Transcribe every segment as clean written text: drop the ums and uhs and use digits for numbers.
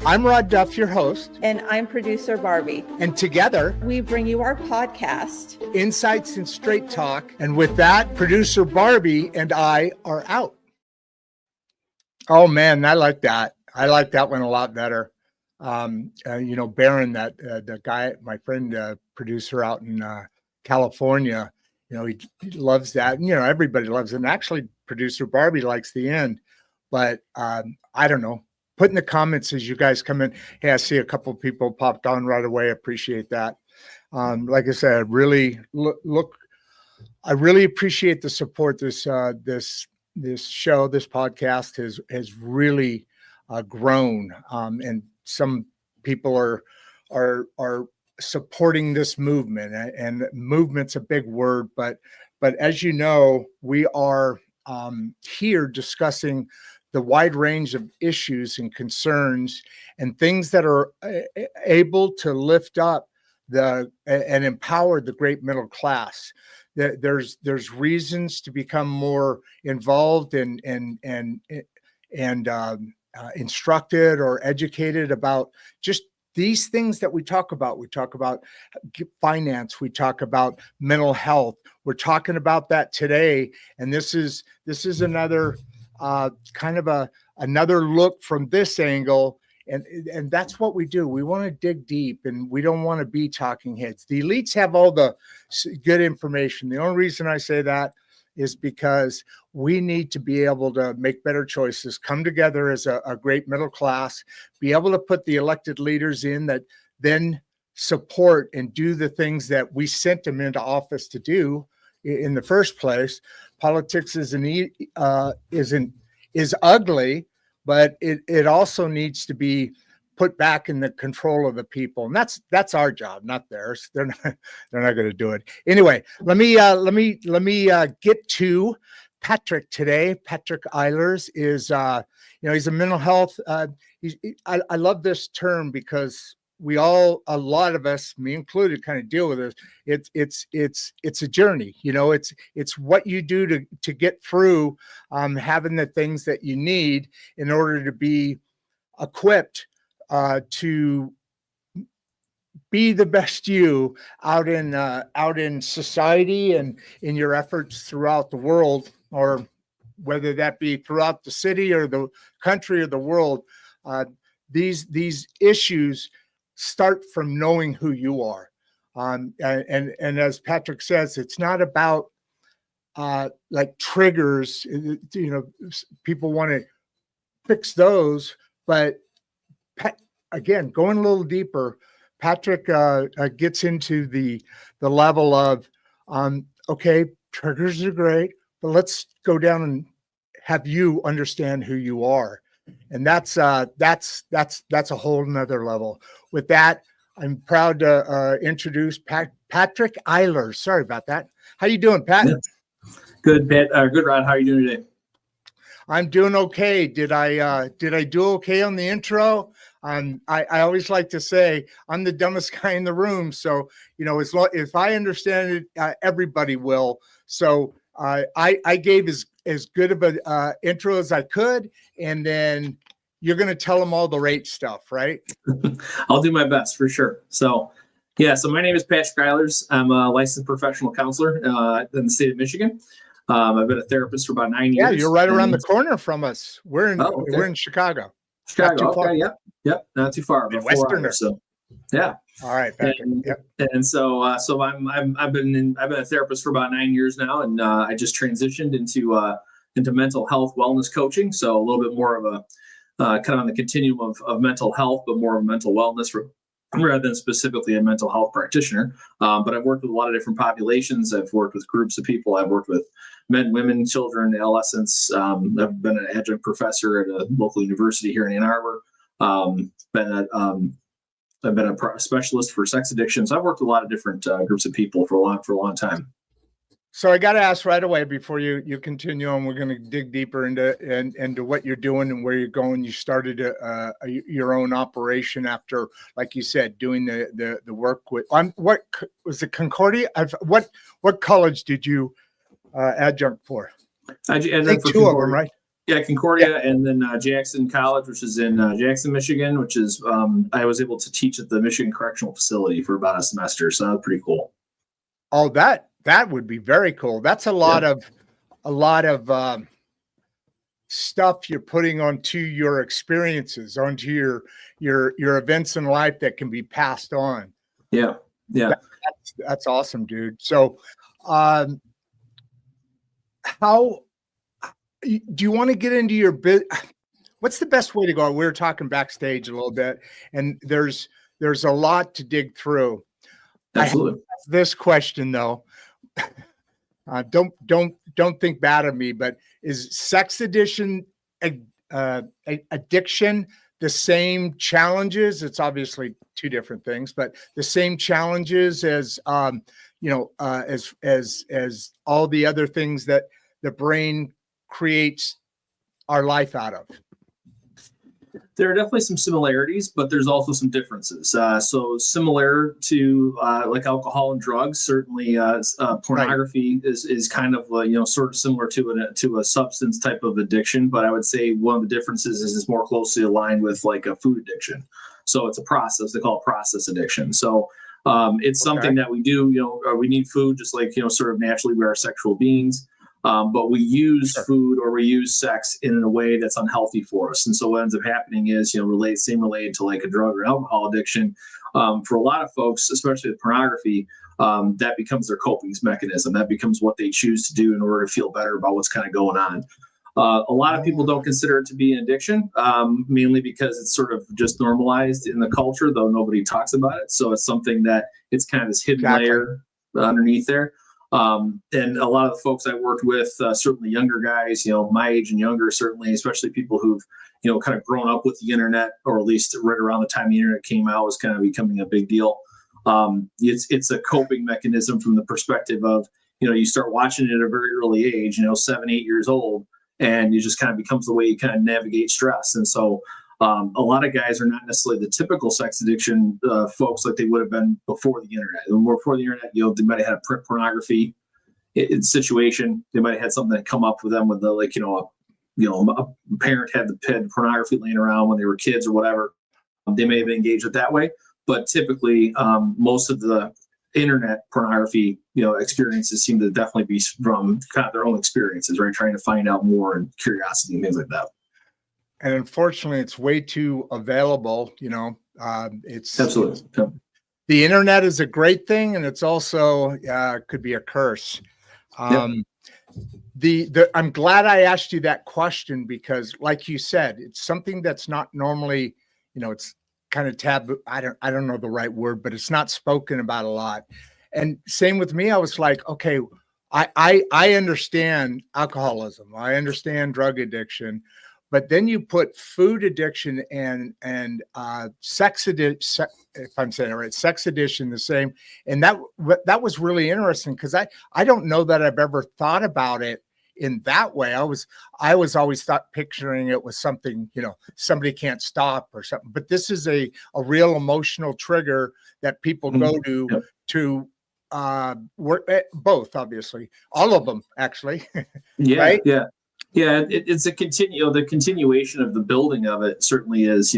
I'm Rod Duff, your host. And I'm producer Barbie. And together, we bring you our podcast, Insights and Straight Talk. And with that, producer Barbie and I are out. Oh, man, I like that. I like that one a lot better. Baron, the guy, my friend, producer out in California, he loves that. And, everybody loves it. And actually, producer Barbie likes the end. But I don't know. Put in the comments as you guys come in. Hey, I see a couple of people popped on right away. Appreciate that. Like I said, I really appreciate the support. This show, this podcast has really grown, and some people are supporting this movement. And movement's a big word, but as you know, we are here discussing the wide range of issues and concerns and things that are able to lift up and empower the great middle class. There's reasons to become more involved and instructed or educated about just these things that we talk about. We talk about finance. We talk about mental health. We're talking about that today, and this is another kind of another look from this angle, and that's what we do. We want to dig deep, and we don't want to be talking heads. The elites have all the good information. The only reason I say that is because we need to be able to make better choices, come together as a great middle class, be able to put the elected leaders in that then support and do the things that we sent them into office to do in the first place. Politics is ugly, but it also needs to be put back in the control of the people, and that's our job, not theirs. They're not going to do it anyway. Let me get to Patrick today. Patrick Eilers is he's a mental health. I love this term because a lot of us, me included, kind of deal with this. It's a journey. It's what you do to get through having the things that you need in order to be equipped to be the best you out in society and in your efforts throughout the world, or whether that be throughout the city or the country or the world. These issues start from knowing who you are. And as Patrick says, it's not about like triggers. People want to fix those, but again, going a little deeper, Patrick gets into the level of, okay, triggers are great, but let's go down and have you understand who you are. And that's a whole nother level. With that, I'm proud to introduce Patrick Eilers. Sorry about that. How you doing, Pat? Good, Pat. Good, Rod. How are you doing today? I'm doing okay. Did I do okay on the intro? I always like to say I'm the dumbest guy in the room. So, if I understand it, everybody will. So I gave as good of an intro as I could, and then you're going to tell them all the right stuff, right? I'll do my best for sure. So my name is Patrick Eilers. I'm a licensed professional counselor in the state of Michigan. I've been a therapist for about 9 years. Yeah, you're right around the corner from us. We're in Chicago. Chicago. Okay. Yep. Not too far. About 4 hours. So, yeah. All right, Patrick. And so I've been a therapist for about 9 years now, and I just transitioned into mental health wellness coaching. So a little bit more of a kind of on the continuum of mental health, but more of mental wellness rather than specifically a mental health practitioner. But I've worked with a lot of different populations. I've worked with groups of people. I've worked with men, women, children, adolescents. I've been an adjunct professor at a local university here in Ann Arbor. I've been a specialist for sex addiction. So I've worked with a lot of different groups of people for a long time. So I got to ask right away before you continue on. We're going to dig deeper into what you're doing and where you're going. You started your own operation after, like you said, doing the work with. What was it, Concordia? What college did you adjunct for? I think two of them, right? Yeah, Concordia, and then Jackson College, which is in Jackson, Michigan, which is I was able to teach at the Michigan Correctional Facility for about a semester, so that was pretty cool. Oh, that would be very cool. That's a lot of stuff you're putting onto your experiences, onto your events in life that can be passed on. Yeah. That's awesome, dude. So, how do you want to get into your bit? What's the best way to go? We were talking backstage a little bit, and there's a lot to dig through. Absolutely. I have this question though. Don't think bad of me, but is sex addiction addiction the same challenges? It's obviously two different things, but the same challenges as as all the other things that the brain creates our life out of. There are definitely some similarities, but there's also some differences. So similar to like alcohol and drugs, certainly pornography is kind of sort of similar to a substance type of addiction. But I would say one of the differences is it's more closely aligned with like a food addiction. So it's a process. They call it process addiction. So it's something that we do. We need food just like sort of naturally we are sexual beings. But we use food or we use sex in a way that's unhealthy for us. And so what ends up happening is, related to like a drug or alcohol addiction. For a lot of folks, especially with pornography, that becomes their coping mechanism. That becomes what they choose to do in order to feel better about what's kind of going on. A lot of people don't consider it to be an addiction, mainly because it's sort of just normalized in the culture, though nobody talks about it. So it's something that it's kind of this hidden layer underneath there. And a lot of the folks I worked with, certainly younger guys, my age and younger, certainly, especially people who've, kind of grown up with the internet, or at least right around the time the internet came out was kind of becoming a big deal. It's a coping mechanism from the perspective of, you start watching it at a very early age, 7, 8 years old, and it just kind of becomes the way you kind of navigate stress. And so a lot of guys are not necessarily the typical sex addiction folks like they would have been before the internet. And before the internet, they might have had a print pornography situation. They might have had something that come up with them with the a parent had the pornography laying around when they were kids or whatever. They may have engaged it that way, but typically most of the internet pornography experiences seem to definitely be from kind of their own experiences, right? Trying to find out more and curiosity and things like that. And unfortunately, it's way too available. It's absolutely the internet is a great thing, and it's also could be a curse. I'm glad I asked you that question because, like you said, it's something that's not normally, it's kind of taboo. I don't know the right word, but it's not spoken about a lot. And same with me. I was like, okay, I understand alcoholism. I understand drug addiction. But then you put food addiction and sex addiction, if I'm saying it right, sex addiction the same. And that was really interesting because I don't know that I've ever thought about it in that way. I was always picturing it was something, somebody can't stop or something. But this is a real emotional trigger that people go to work both, obviously, all of them actually. Yeah. Right? Yeah. Yeah, it's the continuation of the building of it certainly is,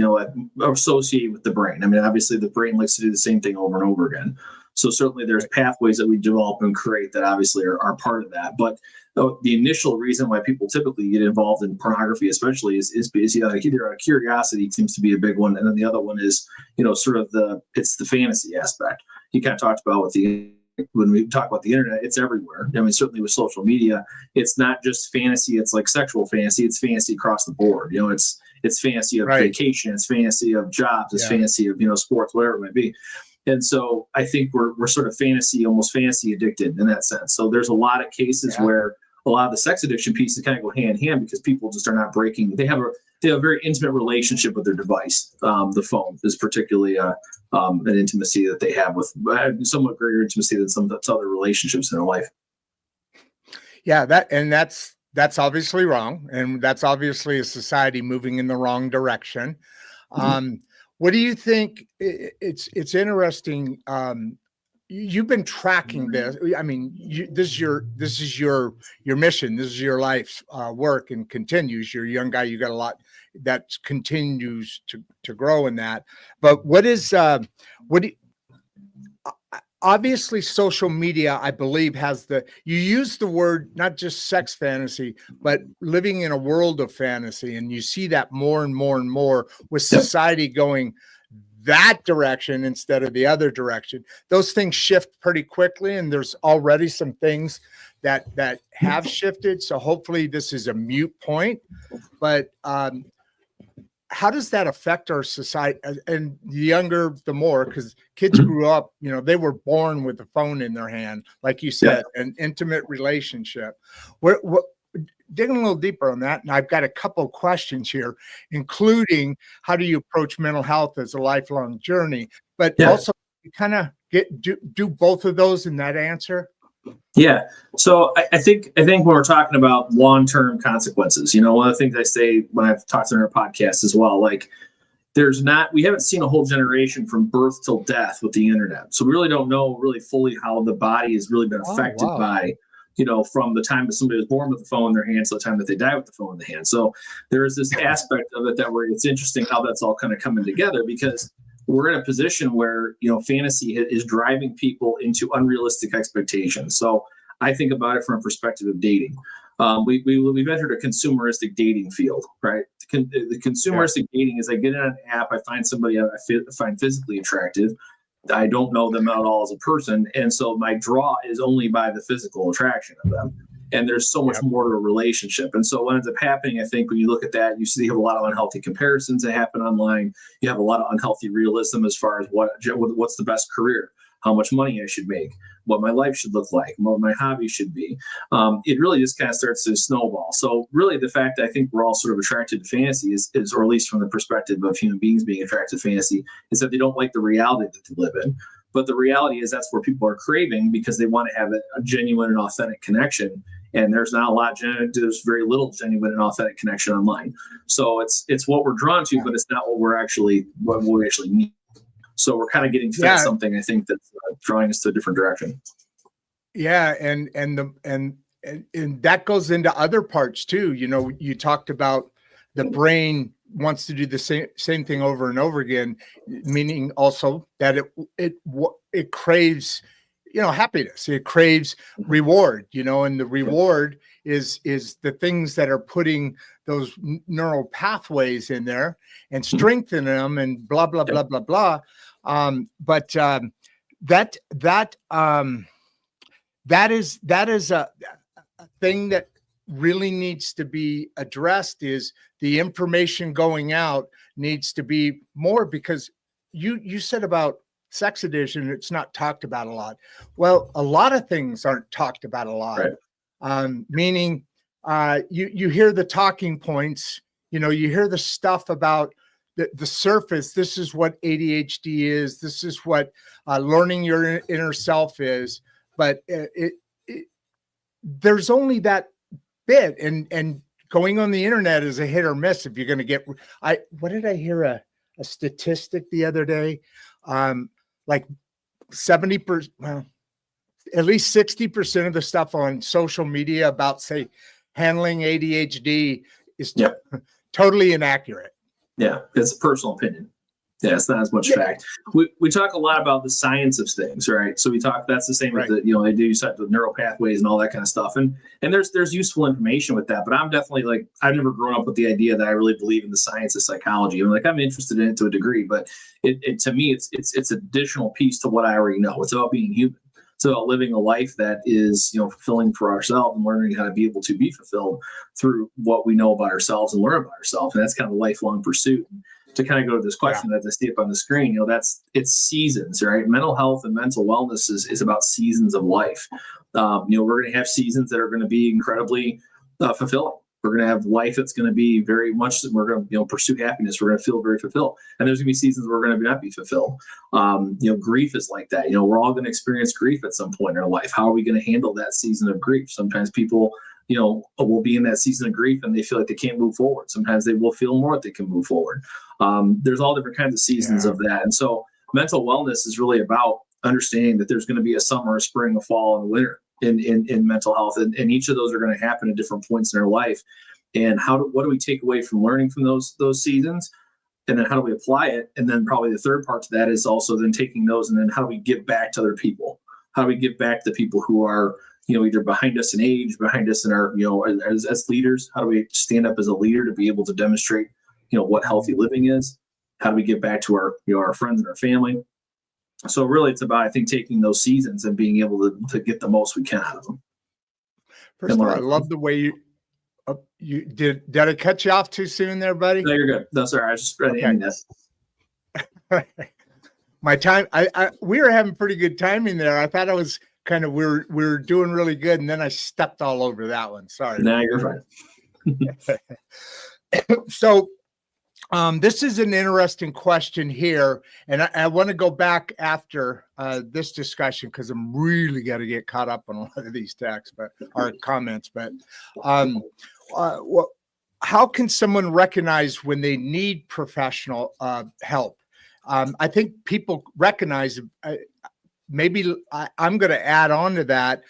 associated with the brain. I mean, obviously the brain likes to do the same thing over and over again. So certainly there's pathways that we develop and create that obviously are part of that. But the initial reason why people typically get involved in pornography, especially is either a curiosity seems to be a big one. And then the other one is, sort of it's the fantasy aspect. You kind of talked about when we talk about the internet, it's everywhere. I mean, certainly with social media, it's not just fantasy. It's like sexual fantasy. It's fantasy across the board. It's fantasy of vacation. It's fantasy of jobs. It's fantasy of, sports, whatever it might be. And so I think we're sort of almost fantasy addicted in that sense. So there's a lot of cases where a lot of the sex addiction pieces kind of go hand in hand because people just are not breaking. They have a very intimate relationship with their device. The phone is particularly an intimacy that they have with somewhat greater intimacy than some other relationships in their life. Yeah, that's obviously wrong, and that's obviously a society moving in the wrong direction. What do you think? It's interesting. you've been tracking this. I mean, this is your mission. This is your life's work, and continues. You're a young guy. You got a lot that continues to grow in that. But obviously social media, I believe, you use the word not just sex fantasy, but living in a world of fantasy. And you see that more and more and more with society going that direction instead of the other direction. Those things shift pretty quickly, and there's already some things that have shifted. So hopefully this is a moot point, but how does that affect our society? And the younger, the more, because kids grew up, they were born with a phone in their hand, like you said, an intimate relationship. What digging a little deeper on that, and I've got a couple of questions here, including how do you approach mental health as a lifelong journey, but also kind of do both of those in that answer. Yeah. So I think when we're talking about long-term consequences, one of the things I say when I've talked on our podcast as well, like we haven't seen a whole generation from birth till death with the internet. So we really don't know really fully how the body has really been affected by, from the time that somebody was born with the phone in their hand to the time that they die with the phone in the hand. So there is this aspect of it that it's interesting how that's all kind of coming together, because we're in a position where, fantasy is driving people into unrealistic expectations. So I think about it from a perspective of dating. We've entered a consumeristic dating field, right? The consumeristic dating is I get in an app, I find somebody I find physically attractive. I don't know them at all as a person. And so my draw is only by the physical attraction of them. And there's so much more to a relationship. And so what ends up happening, I think, when you look at that, you have a lot of unhealthy comparisons that happen online. You have a lot of unhealthy realism as far as what's the best career, how much money I should make, what my life should look like, what my hobby should be. It really just kind of starts to snowball. So really the fact that I think we're all sort of attracted to fantasy is, or at least from the perspective of human beings being attracted to fantasy, is that they don't like the reality that they live in. But the reality is that's where people are craving, because they want to have a genuine and authentic connection. And there's there's very little genuine and authentic connection online. So it's what we're drawn to, but it's not what we actually need. So we're kind of getting fed something, I think, that's drawing us to a different direction. Yeah, and that goes into other parts too. You talked about the brain wants to do the same thing over and over again, meaning also that it craves happiness. It craves reward, and the reward is the things that are putting those neural pathways in there and strengthening them and blah, blah, blah, blah, blah. But that is a thing that really needs to be addressed. Is the information going out needs to be more, because you said about sex addiction, it's not talked about a lot. Well, a lot of things aren't talked about a lot. Right. Meaning you hear the talking points, you hear the stuff about the surface. This is what ADHD is. This is what learning your inner self is. But there's only that bit, and going on the internet is a hit or miss. If you're going to get, what did I hear a statistic the other day? Like 70%, well, at least 60% of the stuff on social media about, say, handling ADHD is totally inaccurate. Yeah, it's a personal opinion. Yeah, it's not as much fact. We talk a lot about the science of things, right? So that's the same with the, they do the neural pathways and all that kind of stuff. And there's useful information with that. But I'm definitely I've never grown up with the idea that I really believe in the science of psychology. I'm interested in it to a degree, but it to me, it's additional piece to what I already know. It's about being human. It's about living a life that is, fulfilling for ourselves and learning how to be able to be fulfilled through what we know about ourselves and learn about ourselves. And that's kind of a lifelong pursuit. To kind of go to this question that I see up on the screen, it's seasons, right? Mental health and mental wellness is about seasons of life. We're going to have seasons that are going to be incredibly fulfilling. We're going to have life that's going to be very much, we're going to pursue happiness. We're going to feel very fulfilled. And there's going to be seasons where we're going to not be fulfilled. Grief is like that. We're all going to experience grief at some point in our life. How are we going to handle that season of grief? Sometimes people will be in that season of grief and they feel like they can't move forward. Sometimes they will feel more that they can move forward. There's all different kinds of seasons of that. And so mental wellness is really about understanding that there's going to be a summer, a spring, a fall, and a winter in mental health, and each of those are going to happen at different points in our life. And what do we take away from learning from those seasons? And then how do we apply it? And then probably the third part to that is also then taking those and then how do we give back to other people? How do we give back to the people who are, either behind us in age, behind us in our, as leaders? How do we stand up as a leader to be able to demonstrate, what healthy living is? How do we give back to our, our friends and our family? So really it's about, I think, taking those seasons and being able to get the most we can out of them. First of all, I love the way you did I cut you off too soon there, buddy? No, you're good. No, sorry. I was just ready to this. My time, we were having pretty good timing there. I thought I was kind of, we were doing really good. And then I stepped all over that one. Sorry. No, you're fine. So this is an interesting question here. And I want to go back after this discussion because I'm really got to get caught up on a lot of these texts, or comments, but how can someone recognize when they need professional help? I think people recognize, maybe I'm going to add on to that.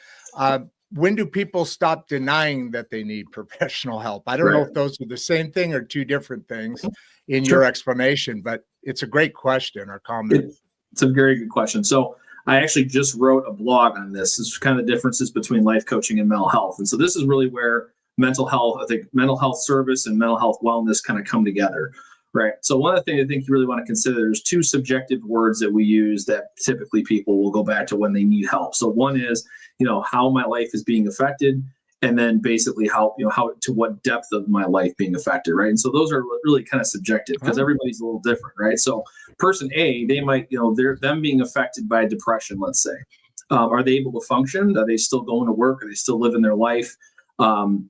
When do people stop denying that they need professional help? I don't know if those are the same thing or two different things in your explanation, but it's a great question or comment. It's a very good question. So I actually just wrote a blog on this. This is kind of the differences between life coaching and mental health. And so this is really where mental health, I think mental health service and mental health wellness kind of come together. Right. So one of the things I think you really want to consider, there's two subjective words that we use that typically people will go back to when they need help. So one is, how my life is being affected, and then basically how to what depth of my life being affected. Right. And so those are really kind of subjective because everybody's a little different. Right. So person A, they might, them being affected by depression, let's say, are they able to function? Are they still going to work? Are they still living their life?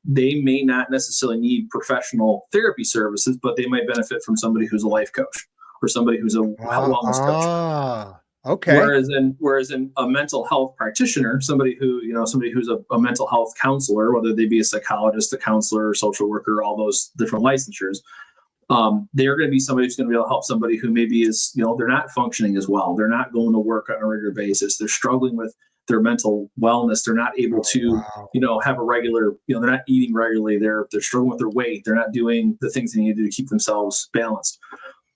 They may not necessarily need professional therapy services, but they might benefit from somebody who's a life coach or somebody who's a wellness coach. Okay. Whereas in a mental health practitioner, somebody who's a mental health counselor, whether they be a psychologist, a counselor, social worker, all those different licensures, they're going to be somebody who's going to be able to help somebody who maybe is, they're not functioning as well. They're not going to work on a regular basis. They're struggling with their mental wellness. They're not able to, have a regular, they're not eating regularly. They're struggling with their weight. They're not doing the things they need to do to keep themselves balanced.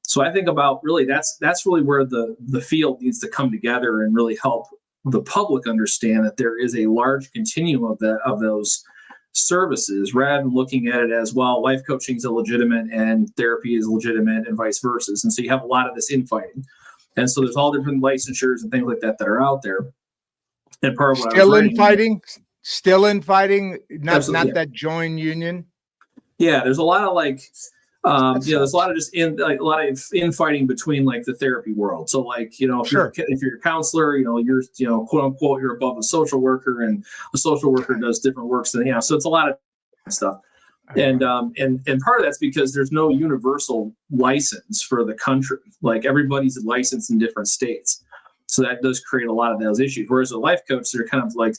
So I think about really, that's really where the field needs to come together and really help the public understand that there is a large continuum of those services, rather than looking at it as, well, life coaching is illegitimate and therapy is legitimate and vice versa. And so you have a lot of this infighting. And so there's all different licensures and things like that that are out there. And part of what still infighting, not that join union. Yeah, there's a lot of there's a lot of just a lot of infighting between like the therapy world. So if you're a counselor, you're quote unquote you're above a social worker, and a social worker does different works than so it's a lot of stuff. And part of that's because there's no universal license for the country. Like everybody's licensed in different states. So that does create a lot of those issues. Whereas a life coach, they're kind of like,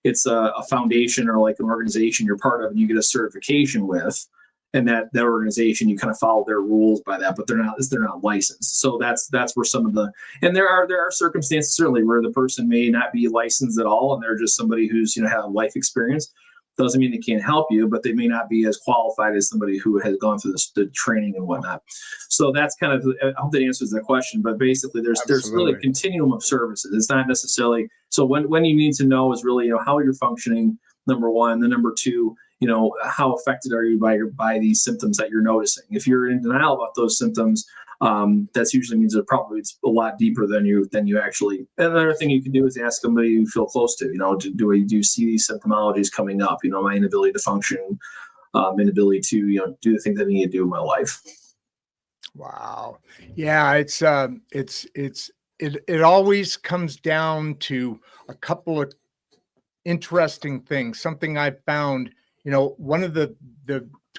it's a foundation or like an organization you're part of and you get a certification with. And that organization, you kind of follow their rules by that, but they're not licensed. So that's where some of and there are circumstances certainly where the person may not be licensed at all. And they're just somebody who's, had life experience. Doesn't mean they can't help you, but they may not be as qualified as somebody who has gone through the training and whatnot. So that's kind of, I hope that answers the question, but basically there's really a continuum of services. It's not necessarily, so when you need to know is really, how you're functioning, number one, then number two, how affected are you by these symptoms that you're noticing? If you're in denial about those symptoms, that usually means it's a lot deeper than you actually. And another thing you can do is ask somebody you feel close to. Do you see these symptomologies coming up? My inability to function, inability to do the things that I need to do in my life. Wow. Yeah, it always comes down to a couple of interesting things. Something I found. One of the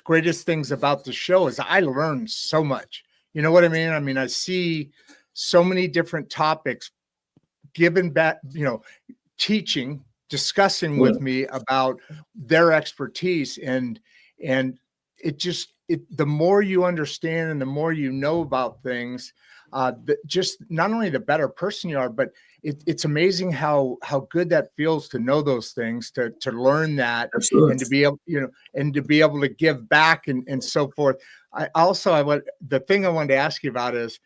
greatest things about the show is I learned so much. You know what I mean? I mean, I see so many different topics given back, teaching, discussing with me about their expertise. And the more you understand and the more you know about things, just not only the better person you are, but it's amazing how good that feels to know those things, to learn that, Absolutely. and to be able, and to be able to give back and so forth. The thing I wanted to ask you about is,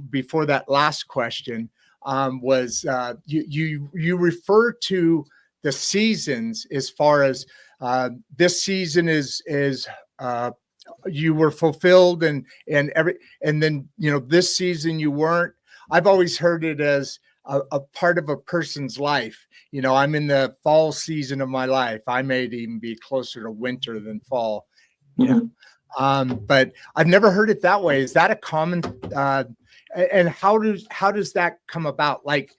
before that last question, was you refer to the seasons as far as this season is you were fulfilled and then this season you weren't. I've always heard it as a part of a person's life. I'm in the fall season of my life. I may even be closer to winter than fall. But I've never heard it that way. Is that a common and how does that come about? Like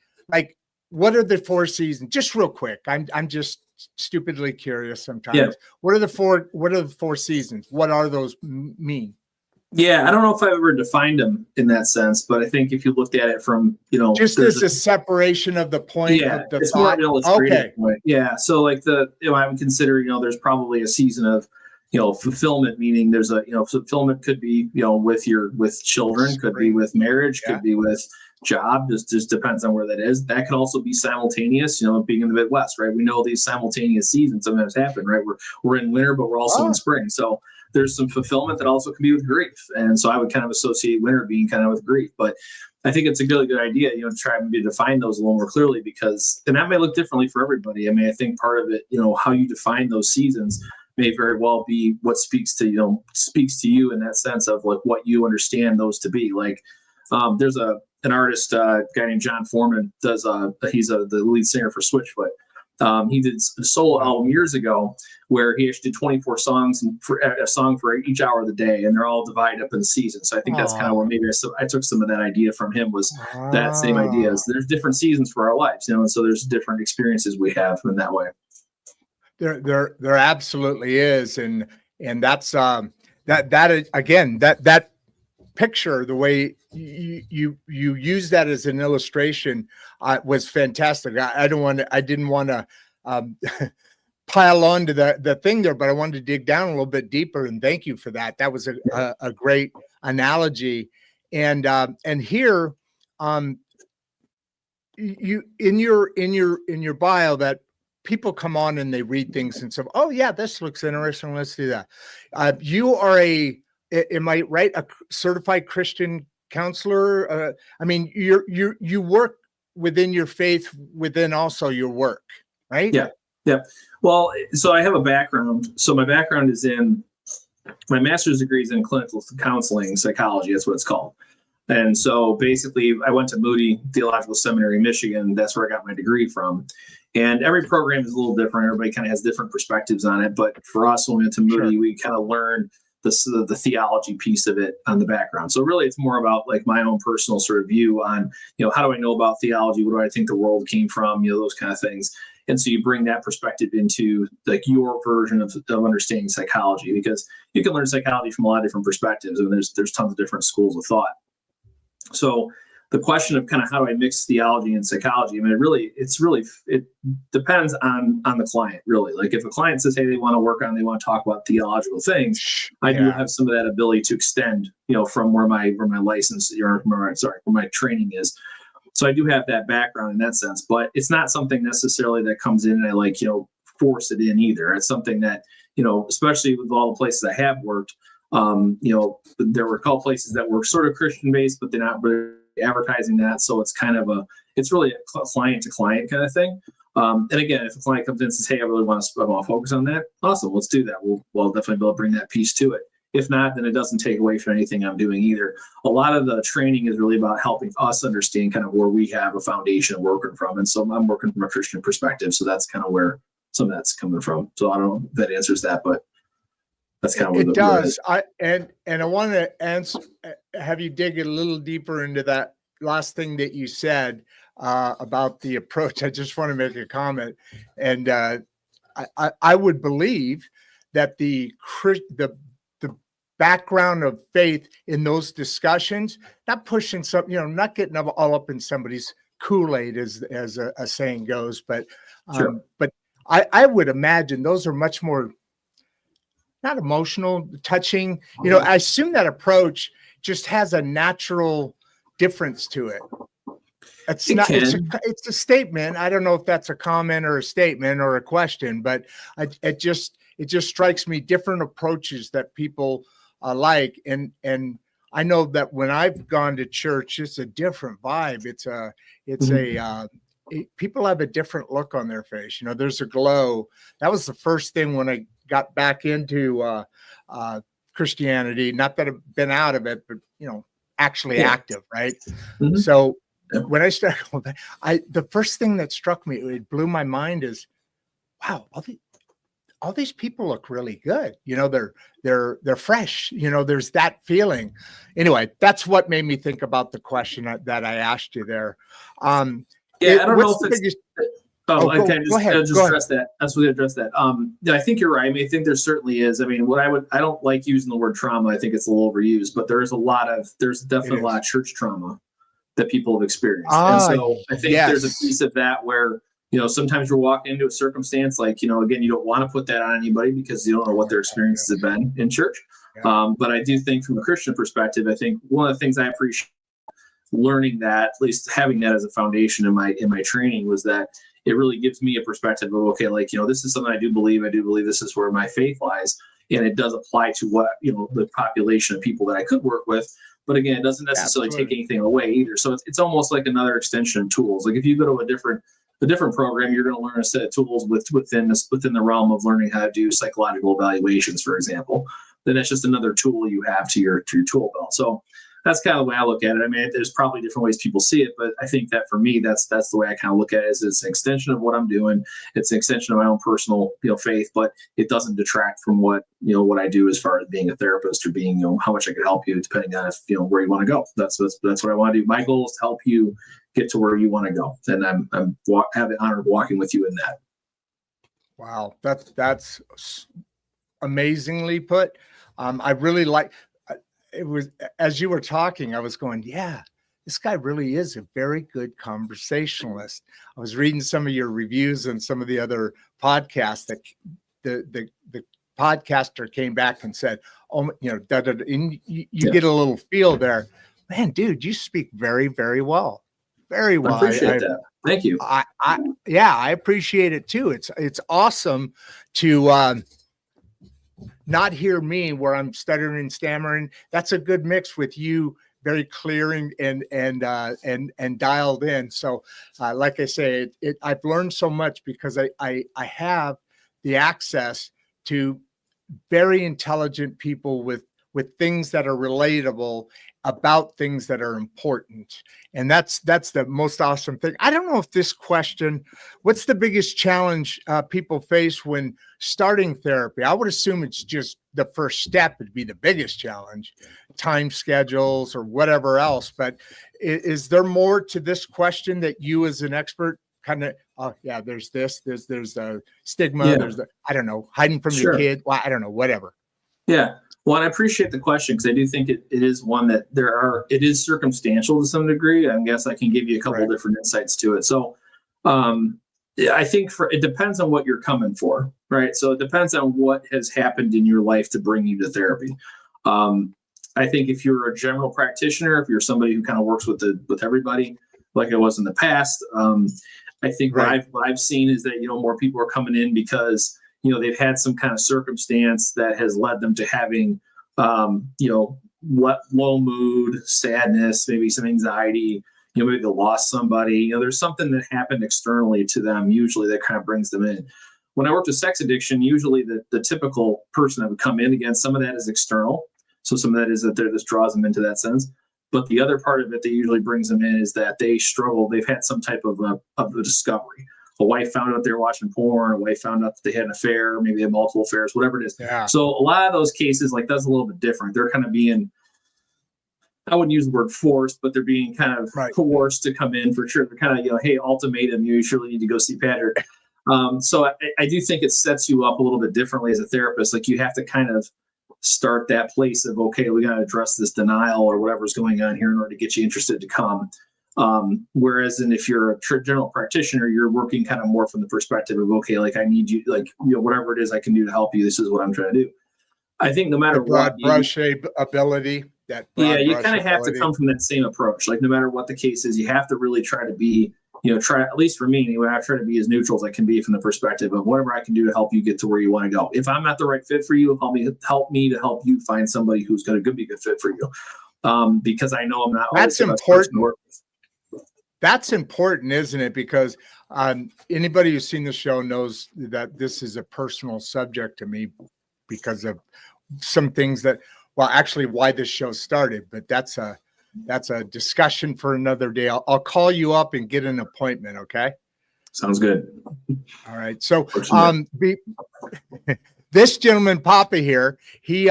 what are the 4 seasons? Just real quick. I'm just stupidly curious sometimes. Yeah. What are the 4 seasons? What are those mean? Yeah, I don't know if I've ever defined them in that sense, but I think if you looked at it from, just as a separation of the point of the it's thought. more of an illustrative point. Yeah. So like I would consider, there's probably a season of, fulfillment, meaning there's a, fulfillment could be, with children, could be with marriage, could be with job, just depends on where that is. That can also be simultaneous, being in the Midwest, right? We know these simultaneous seasons sometimes happen, right? We're in winter, but we're also in spring. So there's some fulfillment that also can be with grief. And so I would kind of associate winter being kind of with grief. But I think it's a really good idea, to try and define those a little more clearly, and that may look differently for everybody. I mean, I think part of it, how you define those seasons may very well be what speaks to you in that sense of like what you understand those to be. Like there's an artist, guy named John Foreman, he's the lead singer for Switchfoot. He did a solo album years ago where he actually did 24 songs and for a song for each hour of the day, and they're all divided up in seasons. So I think that's kind of where maybe I took some of that idea from him, was that same idea. There's different seasons for our lives, and so there's different experiences we have in that way. There absolutely is, and that's that is, again, that picture, the way you use that as an illustration was fantastic. I didn't want to pile on to the thing there, but I wanted to dig down a little bit deeper, and thank you for that. That was a great analogy. And here you in your bio, that people come on and they read things and say, oh yeah, this looks interesting, let's do that. You are am I right, a certified Christian counselor? I mean, you work within your faith, within also your work, right? Yeah. Well, so I have a background. So my background is my master's degree is in clinical counseling psychology. That's what it's called. And so basically I went to Moody Theological Seminary in Michigan. That's where I got my degree from. And every program is a little different. Everybody kind of has different perspectives on it. But for us, when we went to Moody, we kind of learned the theology piece of it on the background. So really it's more about like my own personal sort of view on, how do I know about theology? What do I think the world came from? Those kind of things. And so you bring that perspective into like your version of understanding psychology, because you can learn psychology from a lot of different perspectives, and there's tons of different schools of thought. So the question of kind of how do I mix theology and psychology? I mean, it depends on the client, really. Like if a client says, hey, they want to talk about theological things, I do have some of that ability to extend, from where my license or where my training is. So I do have that background in that sense, but it's not something necessarily that comes in and I force it in either. It's something that, especially with all the places I have worked, there were a couple places that were sort of Christian based, but they're not really advertising that. So it's it's really a client to client kind of thing. And again, if a client comes in and says, hey, I really want to focus on that. Awesome. Let's do that. We'll definitely be able to bring that piece to it. If not, then it doesn't take away from anything I'm doing either. A lot of the training is really about helping us understand kind of where we have a foundation working from. And so I'm working from a Christian perspective. So that's kind of where some of that's coming from. So I don't know if that answers that, but that's kind of what it does. I want to have you dig a little deeper into that last thing that you said about the approach. I just want to make a comment, and I would believe that the background of faith in those discussions, not pushing not getting all up in somebody's Kool-Aid, as a saying goes, but sure. But I would imagine those are much more not emotional, touching. You know, I assume that approach just has a natural difference to it. It's a statement. I don't know if that's a comment or a statement or a question, but it just strikes me different approaches that people like. And I know that when I've gone to church, it's a different vibe. People have a different look on their face. You know, there's a glow. That was the first thing when I got back into Christianity. Not that I've been out of it, but you know, actually active, right? Mm-hmm. So when I started, the first thing that struck me, it blew my mind, is, wow, all these people look really good. You know, they're fresh. You know, there's that feeling. Anyway, that's what made me think about the question that I asked you there. I don't know if it's. Go ahead. Address that. That's what I address that. I think you're right. I mean, I think there certainly is. I mean, I don't like using the word trauma. I think it's a little overused, but there's definitely a lot of church trauma that people have experienced. And so I think there's a piece of that where, you know, sometimes you're walking into a circumstance like, you know, again, you don't want to put that on anybody because you don't know what their experiences have been in church. Yeah. But I do think from a Christian perspective, I think one of the things I appreciate learning that, at least having that as a foundation in my training, was that it really gives me a perspective of, okay, like, you know, this is something I do believe this is where my faith lies. And it does apply to what, you know, the population of people that I could work with. But again, it doesn't necessarily take anything away either. So it's almost like another extension of tools. Like if you go to a different program, you're going to learn a set of tools within the realm of learning how to do psychological evaluations, for example. Then that's just another tool you have to your tool belt. So that's kind of the way I look at it. I mean, there's probably different ways people see it, but I think that for me, that's the way I kind of look at it. Is it's an extension of what I'm doing. It's an extension of my own personal, you know, faith, but it doesn't detract from what I do as far as being a therapist or being, you know, how much I can help you, depending on if, you know, where you want to go. That's what I want to do. My goal is to help you get to where you want to go, and I have the honor of walking with you in that. Wow, that's amazingly put. I really like. It was, as you were talking, I was going, yeah, this guy really is a very good conversationalist. I was reading some of your reviews and some of the other podcasts that the podcaster came back and said, oh, you know, and you get a little feel there. Man, dude, you speak very, very well. Very well. I appreciate that. Thank you. I appreciate it too. It's awesome to not hear me where I'm stuttering and stammering. That's a good mix with you, very clear and dialed in. So, like I say, I've learned so much because I have the access to very intelligent people with things that are relatable about things that are important. And that's the most awesome thing. I don't know if this question, what's the biggest challenge people face when starting therapy? I would assume it's just the first step would be the biggest challenge, time schedules or whatever else. But is there more to this question that you as an expert kind of, there's a stigma, there's I don't know, hiding from your kid. Well, I don't know, whatever. Yeah. Well, and I appreciate the question because I do think it is one that it is circumstantial to some degree. I guess I can give you a couple of different insights to it. So I think it depends on what you're coming for, right? So it depends on what has happened in your life to bring you to therapy. I think if you're a general practitioner, if you're somebody who kind of works with everybody, like I was in the past, I think what I've seen is that, you know, more people are coming in because, you know, they've had some kind of circumstance that has led them to having, you know, low mood, sadness, maybe some anxiety, you know, maybe they lost somebody, you know, there's something that happened externally to them, usually that kind of brings them in. When I worked with sex addiction, usually the typical person that would come in, again, some of that is external. So some of that is that this draws them into that sense. But the other part of it that usually brings them in is that they struggle. They've had some type of a discovery. A wife found out they were watching porn. A wife found out that they had an affair. Maybe they had multiple affairs, whatever it is. Yeah. So a lot of those cases, like that's a little bit different. They're kind of being, I wouldn't use the word forced, but they're being kind of coerced to come in for sure. They're kind of, you know, hey, ultimatum, you surely need to go see Patrick. So I do think it sets you up a little bit differently as a therapist. Like you have to kind of start that place of, okay, we got to address this denial or whatever's going on here in order to get you interested to come. Whereas if you're a general practitioner, you're working kind of more from the perspective of, okay, like I need you, like, you know, whatever it is I can do to help you, this is what I'm trying to do. I think no matter The broad what, brush ability. You kind of have to come from that same approach. Like no matter what the case is, you have to really try to be, at least for me anyway, I try to be as neutral as I can be from the perspective of whatever I can do to help you get to where you want to go. If I'm not the right fit for you, help me to help you find somebody who's going to be a good fit for you. Because I know I'm not. That's important. That's important, isn't it? Because anybody who's seen the show knows that this is a personal subject to me because of some things that, well, actually why this show started, but that's a discussion for another day. I'll call you up and get an appointment. Okay. Sounds good. All right. So, this gentleman, Papa here, he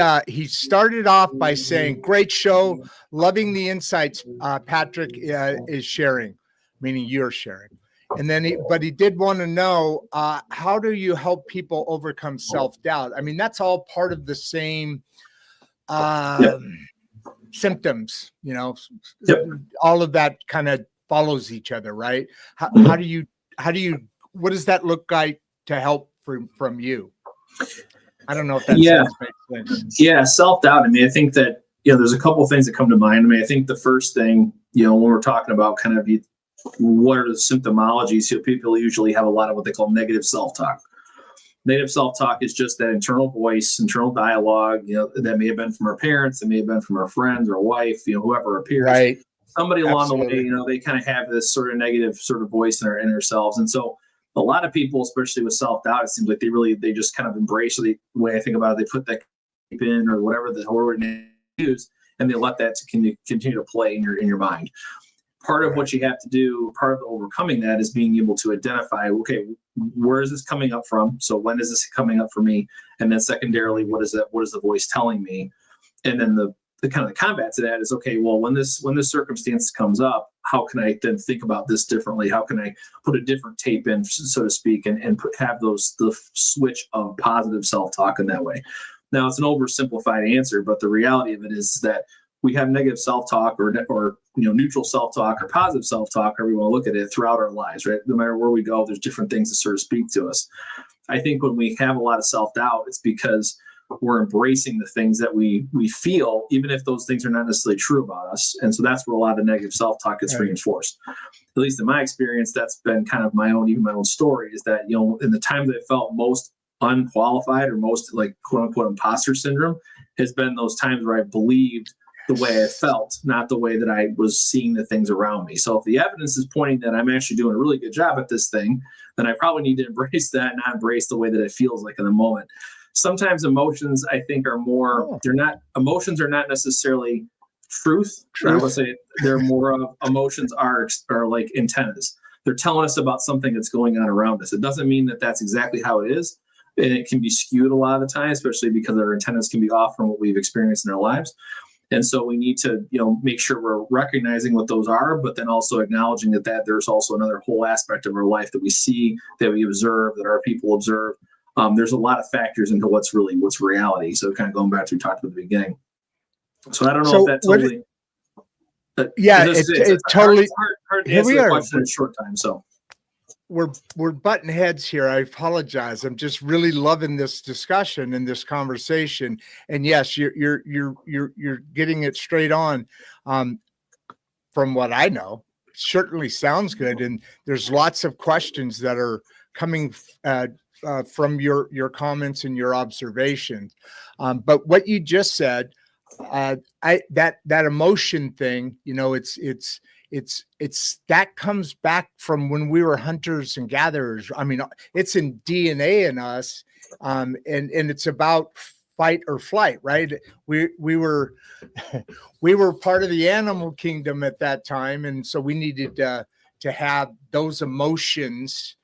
started off by saying, "Great show, loving the insights Patrick is sharing," meaning you're sharing. And then he did want to know, how do you help people overcome self-doubt? I mean, that's all part of the same symptoms, all of that kind of follows each other, right? How do you, what does that look like to help from you? I don't know if that makes sense. Yeah, self-doubt. I mean, I think that, there's a couple of things that come to mind. I mean, I think the first thing, when we're talking about kind of what are the symptomologies, people usually have a lot of what they call negative self-talk. Negative self-talk is just that internal voice, internal dialogue, that may have been from our parents, it may have been from our friends or wife, whoever appears. Right. Somebody along the way, they kind of have this sort of negative sort of voice in their inner selves. And so a lot of people, especially with self-doubt, it seems like they just kind of embrace the way I think about it. They put that in or whatever the word they use, and they let that continue to play in your mind. Part of what you have to do, part of overcoming that is being able to identify, okay, where is this coming up from? So when is this coming up for me? And then secondarily, what is the voice telling me? And then the kind of the combat to that is, okay, well, when this circumstance comes up, how can I then think about this differently? How can I put a different tape in, so to speak, and have the switch of positive self-talk in that way? Now, it's an oversimplified answer, but the reality of it is that we have negative self-talk or neutral self-talk or positive self-talk, however you want to look at it, throughout our lives, right? No matter where we go, there's different things that sort of speak to us. I think when we have a lot of self-doubt, it's because we're embracing the things that we feel, even if those things are not necessarily true about us. And so that's where a lot of negative self-talk gets reinforced. At least in my experience, that's been kind of my own story, is that, in the times that I felt most unqualified or most like quote unquote imposter syndrome has been those times where I believed the way I felt, not the way that I was seeing the things around me. So if the evidence is pointing that I'm actually doing a really good job at this thing, then I probably need to embrace that, not embrace the way that it feels like in the moment. Sometimes emotions, I think, are more, emotions are not necessarily truth. I would say they're more of emotions are like antennas. They're telling us about something that's going on around us. It doesn't mean that that's exactly how it is. And it can be skewed a lot of the time, especially because our antennas can be off from what we've experienced in our lives. And so we need to, make sure we're recognizing what those are, but then also acknowledging that there's also another whole aspect of our life that we see, that we observe, that our people observe. There's a lot of factors into what's reality. So kind of going back to what we talked about at the beginning. So I don't know if that totally. It's totally hard to answer the question in a short time. So. We're butting heads here. I apologize. I'm just really loving this discussion and this conversation. And yes, you're getting it straight on. From what I know, it certainly sounds good. And there's lots of questions that are coming from your comments and your observations. But what you just said, that emotion thing, it's that comes back from when we were hunters and gatherers. I mean, it's in DNA in us, and it's about fight or flight, right? We were part of the animal kingdom at that time, and so we needed to have those emotions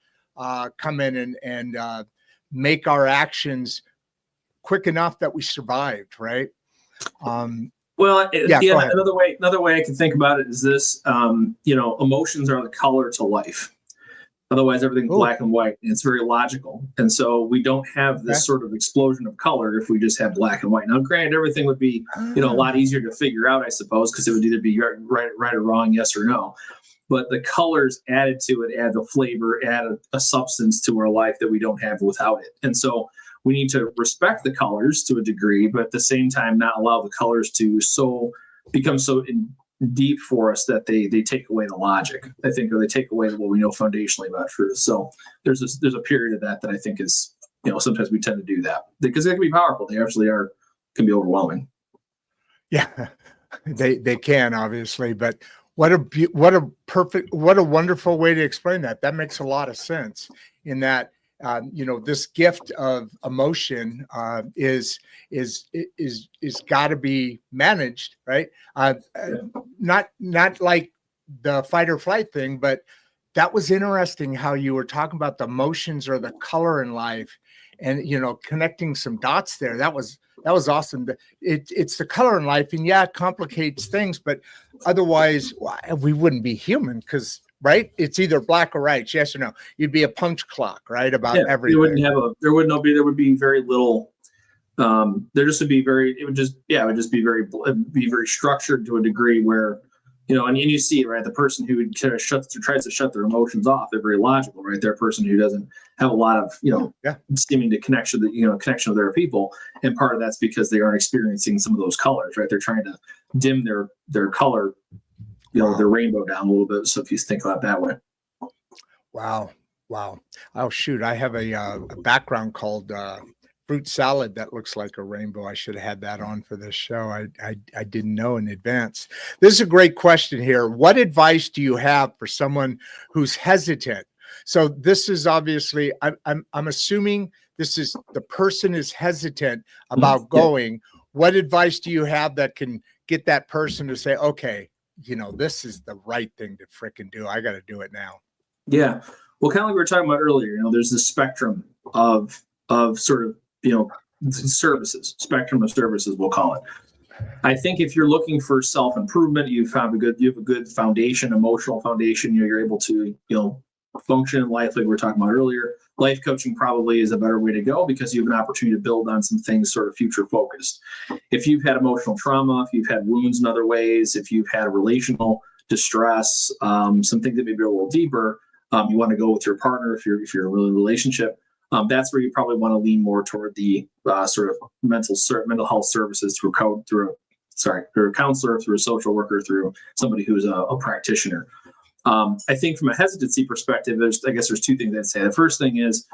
come in and make our actions quick enough that we survived, right? Well, another way I can think about it is this: emotions are the color to life. Otherwise, everything's black and white, and it's very logical. And so we don't have this sort of explosion of color if we just have black and white. Now, granted, everything would be a lot easier to figure out, I suppose, because it would either be right or wrong, yes or no. But the colors added to it add the flavor, add a substance to our life that we don't have without it. And so we need to respect the colors to a degree, but at the same time, not allow the colors to become so deep for us that they take away the logic, I think, or they take away what we know foundationally about truth. So there's a period of that I think is, sometimes we tend to do that because they can be powerful. They actually can be overwhelming. Yeah, they can, obviously, but what a wonderful way to explain that. That makes a lot of sense in that, this gift of emotion is got to be managed, right? Not like the fight or flight thing, but that was interesting how you were talking about the emotions or the color in life, and connecting some dots there. That was awesome. It's the color in life, and it complicates things, but otherwise we wouldn't be human because. Right? It's either black or white, yes or no. You'd be a punch clock, right? About everything. There would be very little. It would just be very structured to a degree where, and you see it, right? The person who kind of tries to shut their emotions off, they're very logical, right? They're a person who doesn't have a lot of, seeming to connection with their people. And part of that's because they aren't experiencing some of those colors, right? They're trying to dim their color, their rainbow down a little bit. So if you think about it that way. Wow. Oh shoot. I have a background called fruit salad that looks like a rainbow. I should have had that on for this show. I didn't know in advance. This is a great question here. What advice do you have for someone who's hesitant? So this is obviously, I'm assuming this is the person is hesitant about going. What advice do you have that can get that person to say, okay, this is the right thing to frickin' do. I got to do it now. Yeah. Well, kind of like we were talking about earlier, there's this spectrum of sort of, services, we'll call it. I think if you're looking for self-improvement, you have a good foundation, emotional foundation, you're able to, function in life like we were talking about earlier. Life coaching probably is a better way to go because you have an opportunity to build on some things sort of future focused. If you've had emotional trauma, if you've had wounds in other ways, if you've had relational distress, some things that may be a little deeper, you want to go with your partner if you're in a relationship. That's where you probably want to lean more toward the sort of mental health services through a counselor, through a social worker, through somebody who's a practitioner. I think from a hesitancy perspective, there's two things I'd say. The first thing is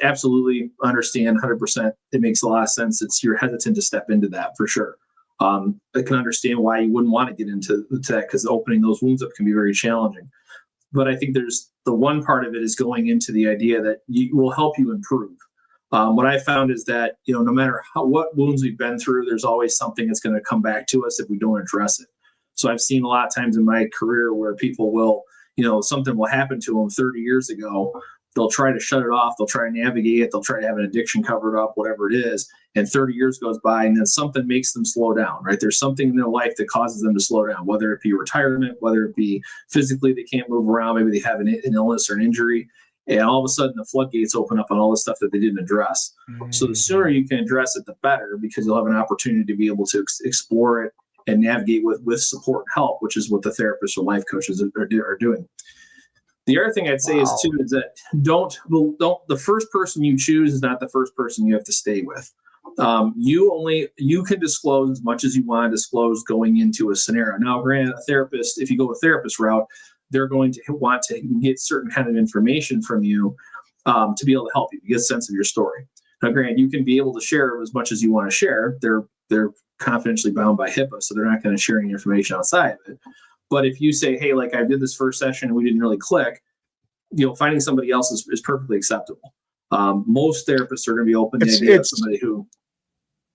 absolutely understand 100%. It makes a lot of sense. You're hesitant to step into that for sure. I can understand why you wouldn't want to get into that because opening those wounds up can be very challenging. But I think there's the one part of it is going into the idea that will help you improve. What I found is that, no matter what wounds we've been through, there's always something that's going to come back to us if we don't address it. So I've seen a lot of times in my career where people will, something will happen to them 30 years ago. They'll try to shut it off. They'll try to navigate it. They'll try to have an addiction covered up, whatever it is. And 30 years goes by and then something makes them slow down, right? There's something in their life that causes them to slow down, whether it be retirement, whether it be physically they can't move around. Maybe they have an illness or an injury. And all of a sudden the floodgates open up on all the stuff that they didn't address. Mm-hmm. So the sooner you can address it, the better, because you'll have an opportunity to be able to explore it and navigate with support and help, which is what the therapists or life coaches are doing. The other thing I'd say is that don't the first person you choose is not the first person you have to stay with. You can disclose as much as you want to disclose going into a scenario. Now, granted, a therapist, if you go a therapist route, they're going to want to get certain kind of information from you to be able to help you get a sense of your story. Now, granted, you can be able to share as much as you want to share. They're confidentially bound by HIPAA, so they're not going to share any information outside of it. But if you say, hey, like I did this first session and we didn't really click, finding somebody else is perfectly acceptable. Most therapists are going to be open to the idea of somebody who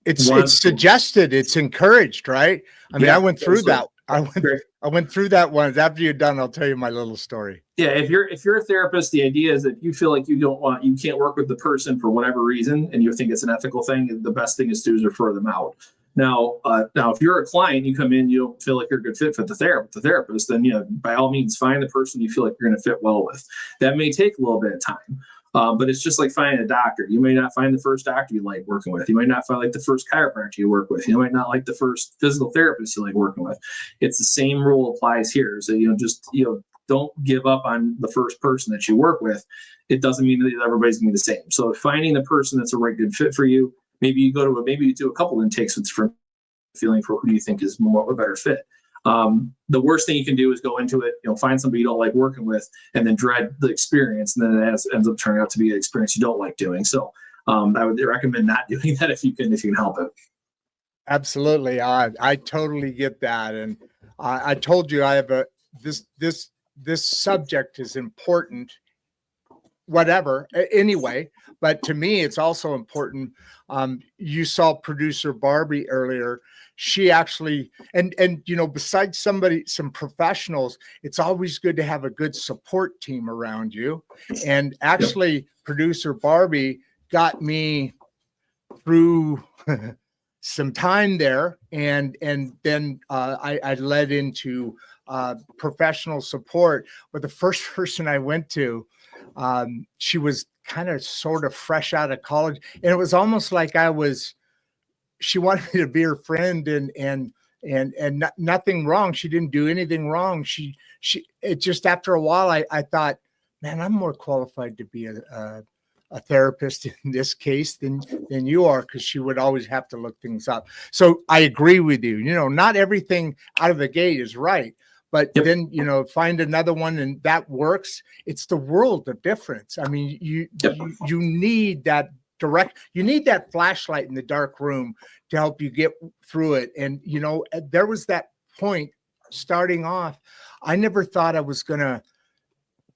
it's suggested, it's encouraged, right? I mean, I went through that. I went through that once. After you're done, I'll tell you my little story. Yeah, if you're a therapist, the idea is that if you feel like you can't work with the person for whatever reason, and you think it's an ethical thing, the best thing is to refer them out. Now, if you're a client, you come in, you don't feel like you're a good fit for the therapist, then by all means find the person you feel like you're going to fit well with. That may take a little bit of time. But it's just like finding a doctor. You may not find the first doctor you like working with. You might not find like the first chiropractor you work with. You might not like the first physical therapist you like working with. It's the same rule applies here. So, don't give up on the first person that you work with. It doesn't mean that everybody's going to be the same. So finding the person that's a right good fit for you, maybe you do a couple intakes with different feeling for who you think is more a better fit. The worst thing you can do is go into it, find somebody you don't like working with, and then dread the experience, and then it ends up turning out to be an experience you don't like doing. So I would recommend not doing that if you can help it. Absolutely. I totally get that. And I told you I have this subject is important, whatever, anyway, but to me, it's also important. You saw producer Barbie earlier. She actually, and besides some professionals, it's always good to have a good support team around you. And actually, producer Barbie got me through some time there, and then I led into professional support. But the first person I went to, she was kind of sort of fresh out of college, and it was almost like she wanted me to be her friend, and nothing wrong. She didn't do anything wrong. It just, after a while, I thought, man, I'm more qualified to be a therapist in this case than you are, because she would always have to look things up. So I agree with you. Not everything out of the gate is right, but then find another one and that works. It's the world of difference. I mean, you need that you need that flashlight in the dark room to help you get through it. And there was that point starting off. I never thought I was gonna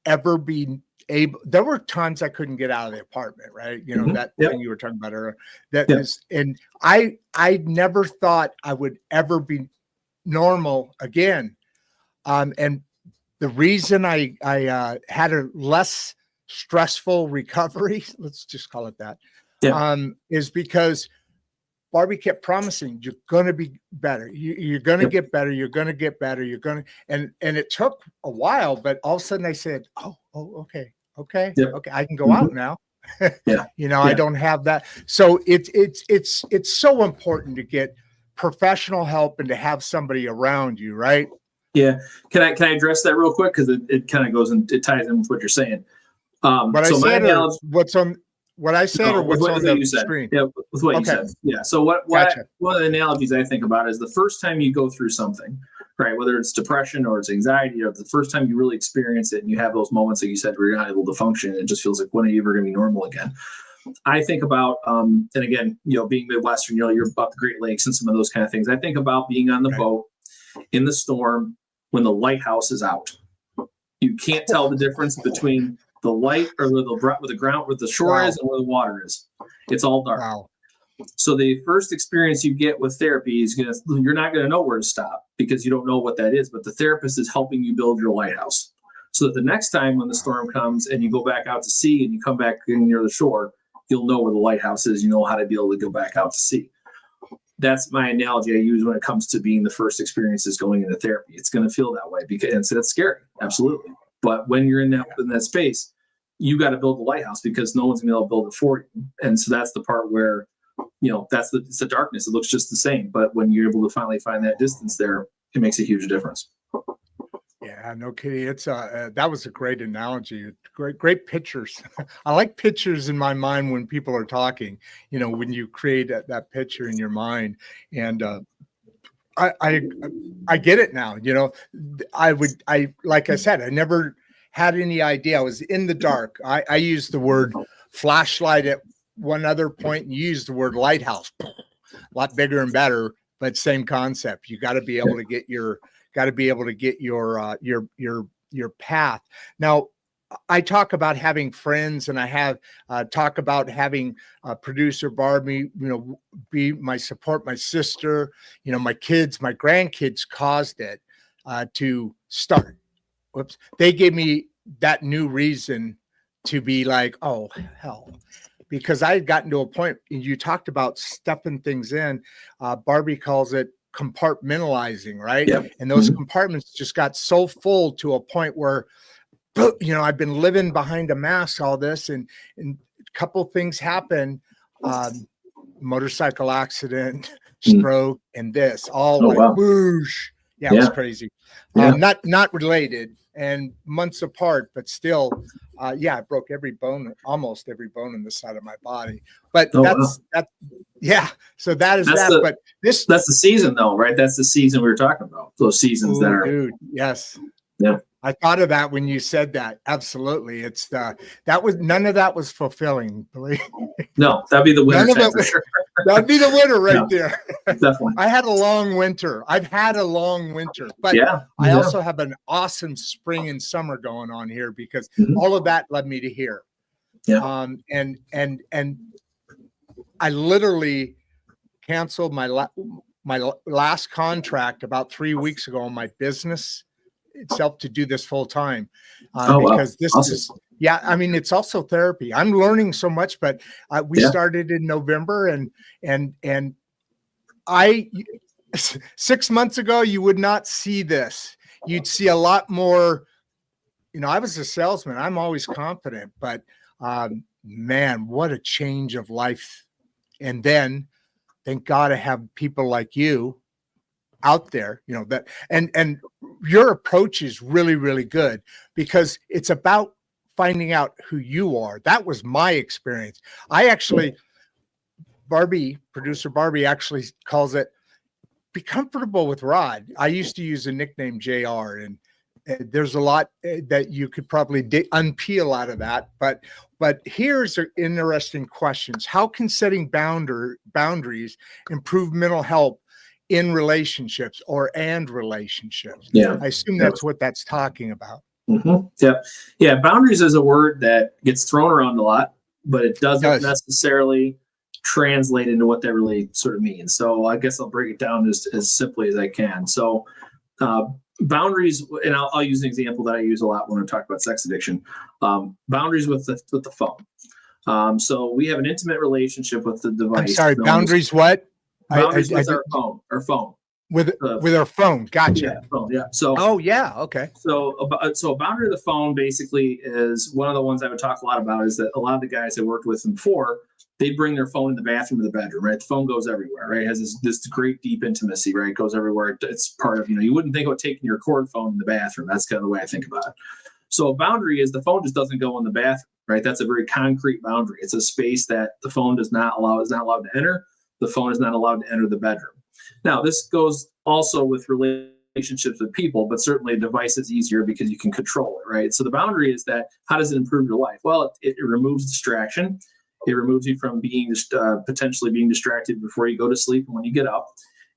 ever be able. There were times I couldn't get out of the apartment, right? That thing you were talking about earlier. And I never thought I would ever be normal again. And the reason I had a less stressful recovery, let's just call it that, is because Barbie kept promising, you're going to be better. You're going to get better. You're going to get better. You're going to, and it took a while, but all of a sudden I said, oh, okay. I can go out now. I don't have that. So it's so important to get professional help and to have somebody around you, right? Yeah. Can I address that real quick? Cause it kind of goes and it ties in with what you're saying. What I said, or what's on the screen? Yeah, with what you said. Yeah. So one of the analogies I think about is the first time you go through something, right? Whether it's depression or it's anxiety, or the first time you really experience it and you have those moments that you said where you're not able to function, it just feels like, when are you ever going to be normal again? I think about, and again, being Midwestern, you're about the Great Lakes and some of those kind of things. I think about being on the boat in the storm when the lighthouse is out. You can't tell the difference between the light or where the shore is and where the water is. It's all dark. Wow. So the first experience you get with therapy is you're not going to know where to stop because you don't know what that is, but the therapist is helping you build your lighthouse. So that the next time when the storm comes and you go back out to sea and you come back near the shore, you'll know where the lighthouse is. You know how to be able to go back out to sea. That's my analogy I use when it comes to being the first experiences going into therapy. It's going to feel that way because that's scary. Absolutely. But when you're in that space, you got to build the lighthouse because no one's going to be able to build it for you. And so that's the part where, it's the darkness. It looks just the same. But when you're able to finally find that distance there, it makes a huge difference. Yeah, no kidding. It's that was a great analogy. Great pictures. I like pictures in my mind when people are talking, when you create that picture in your mind. And I get it now. Like I said, I never had any idea. I was in the dark. I used the word flashlight at one other point, and you used the word lighthouse. A lot bigger and better, but same concept. You got to be able to get your path. Now, I talk about having friends, and I have talk about having producer Barbie, be my support, my sister, my kids, my grandkids caused it to start. Whoops. They gave me that new reason to be like, oh, hell. Because I had gotten to a point, you talked about stuffing things in. Barbie calls it compartmentalizing, right? Yep. And those compartments just got so full to a point where, I've been living behind a mask all this, and a couple things happen, motorcycle accident, stroke, and this all whoosh, Yeah, it was crazy. Yeah. Not related and months apart, but still, I broke almost every bone in the side of my body. But yeah. So that's that. But that's the season though, right? That's the season we were talking about. Those seasons that are. Dude, yes. Yeah. I thought of that when you said that. Absolutely. It's none of that was fulfilling. Believe me. No, that'd be the winter time for sure. That'd be the winter right there. Definitely. I had a long winter. I've had a long winter, but I also have an awesome spring and summer going on here because all of that led me to here. Yeah. And I literally canceled my last contract about 3 weeks ago on my business itself to do this full time because this is I mean, it's also therapy. I'm learning so much, but we started in November and I 6 months ago, you would not see this. You'd see a lot more, I was a salesman. I'm always confident, but man, what a change of life. And then thank God I have people like you out there, that and your approach is really, really good because it's about finding out who you are. That was my experience. I actually, producer Barbie actually calls it be comfortable with Rod. I used to use a nickname JR, and there's a lot that you could probably unpeel out of that. But here's interesting questions. How can setting boundaries improve mental health in relationships and relationships? Yeah. I assume that's what that's talking about. Mm-hmm. Yeah. Boundaries is a word that gets thrown around a lot, but it doesn't necessarily translate into what that really sort of means. So I guess I'll break it down as simply as I can. So boundaries, and I'll use an example that I use a lot when I talk about sex addiction. Boundaries with the phone. So we have an intimate relationship with the device. I'm sorry, boundaries what? Boundaries with our phone. With our phone. Gotcha. Yeah, phone. Yeah. So. Oh yeah. Okay. So a boundary of the phone basically is one of the ones I would talk a lot about. Is that a lot of the guys I worked with before, they bring their phone in the bathroom or the bedroom. Right, the phone goes everywhere. Right, it has this great deep intimacy. Right, it goes everywhere. It's part of you wouldn't think about taking your cord phone in the bathroom. That's kind of the way I think about it. So a boundary is the phone just doesn't go in the bathroom. Right, that's a very concrete boundary. It's a space that the phone is not allowed to enter. The phone is not allowed to enter the bedroom. Now, this goes also with relationships with people, but certainly a device is easier because you can control it, right? So the boundary is that how does it improve your life? Well, it removes distraction. It removes you from potentially being distracted before you go to sleep and when you get up.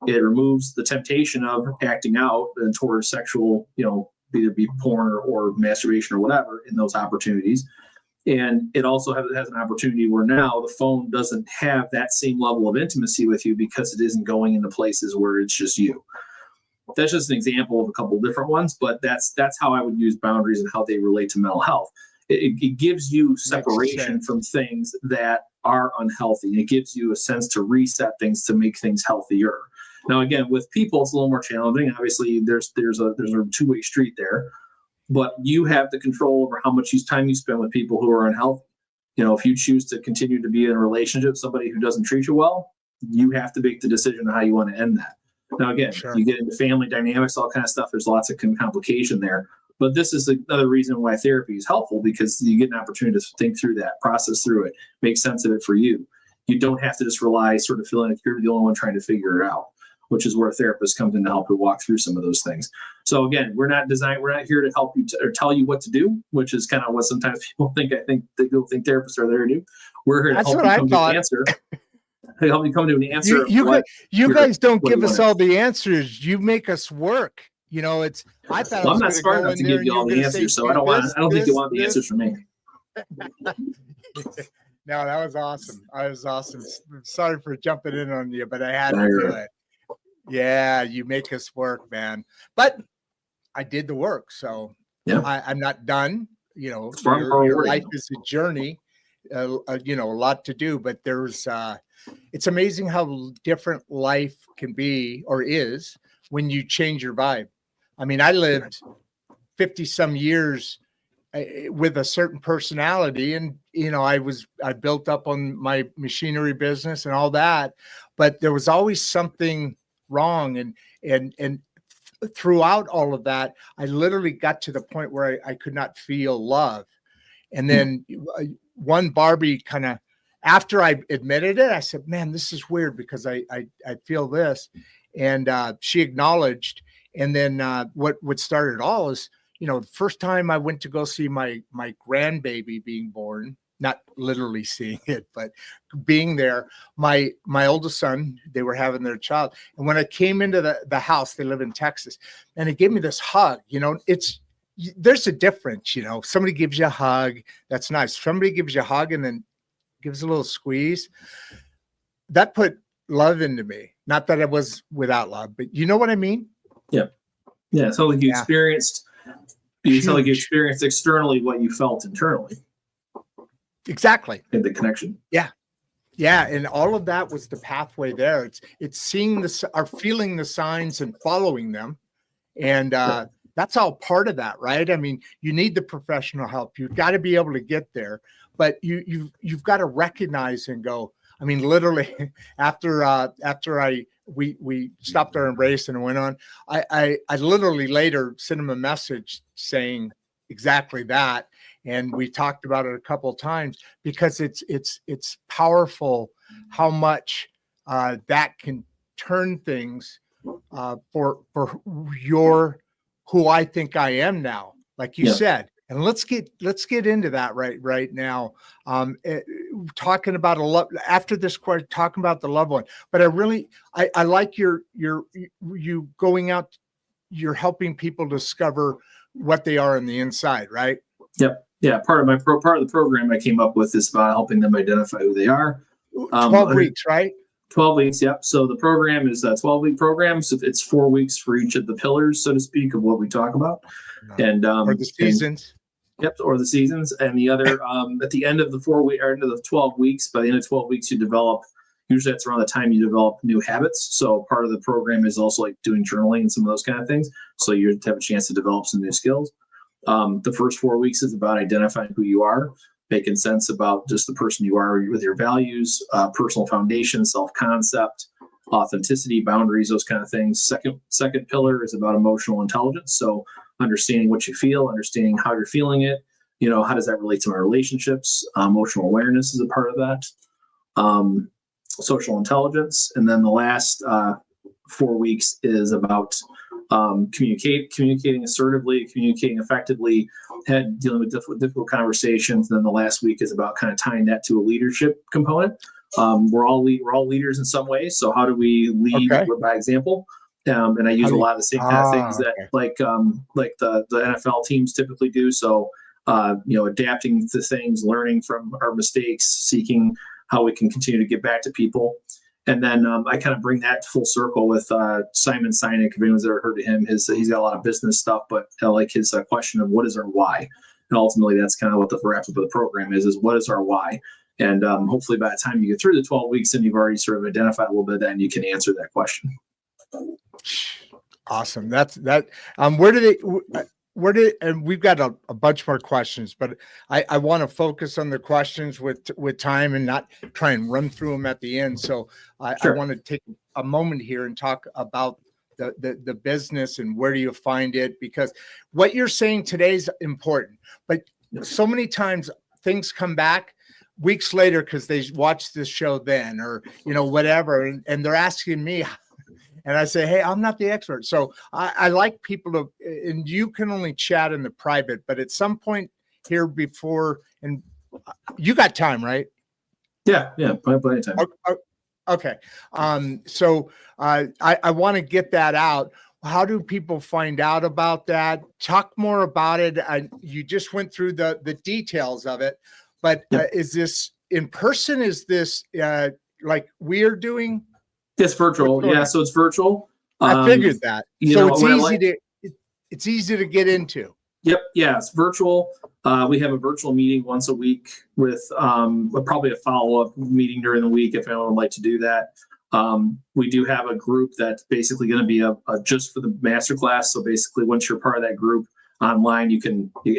It removes the temptation of acting out towards sexual, either be porn or masturbation or whatever in those opportunities. And it also has an opportunity where now the phone doesn't have that same level of intimacy with you because it isn't going into places where it's just you. That's just an example of a couple of different ones, but that's how I would use boundaries and how they relate to mental health. It gives you separation from things that are unhealthy. It gives you a sense to reset things to make things healthier. Now, again, with people, it's a little more challenging. Obviously, there's a two-way street there. But you have the control over how much time you spend with people who are unhealthy. If you choose to continue to be in a relationship with somebody who doesn't treat you well, you have to make the decision on how you want to end that. Now, again, you get into family dynamics, all kind of stuff. There's lots of complication there. But this is another reason why therapy is helpful, because you get an opportunity to think through that, process through it, make sense of it for you. You don't have to just rely, sort of feeling like you're the only one trying to figure it out, which is where a therapist comes in to help you walk through some of those things. So again, we're not here to help you or tell you what to do, which is kind of what sometimes people think. People think therapists are there to do. We're here to help you come to an answer. Help you come to an answer. You guys don't give us all the answers. You make us work. I thought I'm not smart enough to give you all the answers, so I don't think you want the answers from me. No, that was awesome. Sorry for jumping in on you, but I had to do it. Yeah, you make us work, man. But I did the work, so I'm not done. Your life is a journey. A lot to do, but it's amazing how different life can be or is when you change your vibe. I mean, I lived 50 some years with a certain personality, and I built up on my machinery business and all that, but there was always something wrong, and throughout all of that, I literally got to the point where I could not feel love. And then one Barbie kind of, after I admitted it, I said, man, this is weird because I feel this. And she acknowledged. And then what started it all is, the first time I went to go see my grandbaby being born, not literally seeing it, but being there, my oldest son, they were having their child. And when I came into the house, they live in Texas, and it gave me this hug. There's a difference, somebody gives you a hug. That's nice. Somebody gives you a hug and then gives a little squeeze. That put love into me. Not that I was without love, but you know what I mean? Yeah. Yeah. It sounds like you experienced externally what you felt internally. Exactly. In the connection. Yeah. Yeah. And all of that was the pathway there. It's seeing or feeling the signs and following them. And that's all part of that, right? I mean, you need the professional help. You've got to be able to get there, but you've got to recognize and go. I mean, literally after we stopped our embrace and went on, I literally later sent him a message saying exactly that. And we talked about it a couple of times because it's powerful how much that can turn things for your who I think I am now, like you said. And let's get into that right now. Talking about after this question, talking about the loved one. But I like you going out. You're helping people discover what they are on the inside, right? Yep. Yeah. Part of the program I came up with is about helping them identify who they are. 12 weeks, right? 12 weeks. Yep. So the program is a 12-week program. So it's 4 weeks for each of the pillars, so to speak, of what we talk about. And or the seasons. Or the seasons. And the other, at the end of the 4 week or end of the 12 weeks, by the end of 12 weeks, you develop, usually that's around the time you develop new habits. So part of the program is also like doing journaling and some of those kind of things. So you have a chance to develop some new skills. The first 4 weeks is about identifying who you are, making sense about just the person you are with your values, personal foundation, self-concept, authenticity, boundaries, those kind of things. Second pillar is about emotional intelligence. So understanding what you feel, understanding how you're feeling it. How does that relate to my relationships? Emotional awareness is a part of that. Social intelligence. And then the last 4 weeks is about communicating assertively, communicating effectively, dealing with difficult conversations. And then the last week is about kind of tying that to a leadership component. We're all leaders in some ways. So how do we lead by example? And I use a lot of the same kind of things that like the NFL teams typically do. So adapting to things, learning from our mistakes, seeking how we can continue to get back to people. And then I kind of bring that full circle with Simon Sinek. If anyone's ever heard of him, he's got a lot of business stuff, but I like his question of what is our why? And ultimately, that's kind of what the wrap up of the program is what is our why? And hopefully by the time you get through the 12 weeks, and you've already sort of identified a little bit of that, and you can answer that question. Awesome. And we've got a bunch more questions, but I want to focus on the questions with time and not try and run through them at the end. So I want to take a moment here and talk about the business and where do you find it, because what you're saying today is important, but so many times things come back weeks later because they watched this show then, or, whatever. And they're asking me, and I say, hey, I'm not the expert. So I like people to, and you can only chat in the private, but at some point here before, and you got time, right? Yeah. Plenty of time. Okay. So I want to get that out. How do people find out about that? Talk more about it. You just went through the details of it, but is this in person? Is this like we're doing? It's virtual. Yeah. So it's virtual. I figured that. So it's easy to get into. Yep. Yeah. It's virtual. We have a virtual meeting once a week with probably a follow-up meeting during the week if anyone would like to do that. We do have a group that's basically going to be a just for the masterclass. So basically, once you're part of that group online, you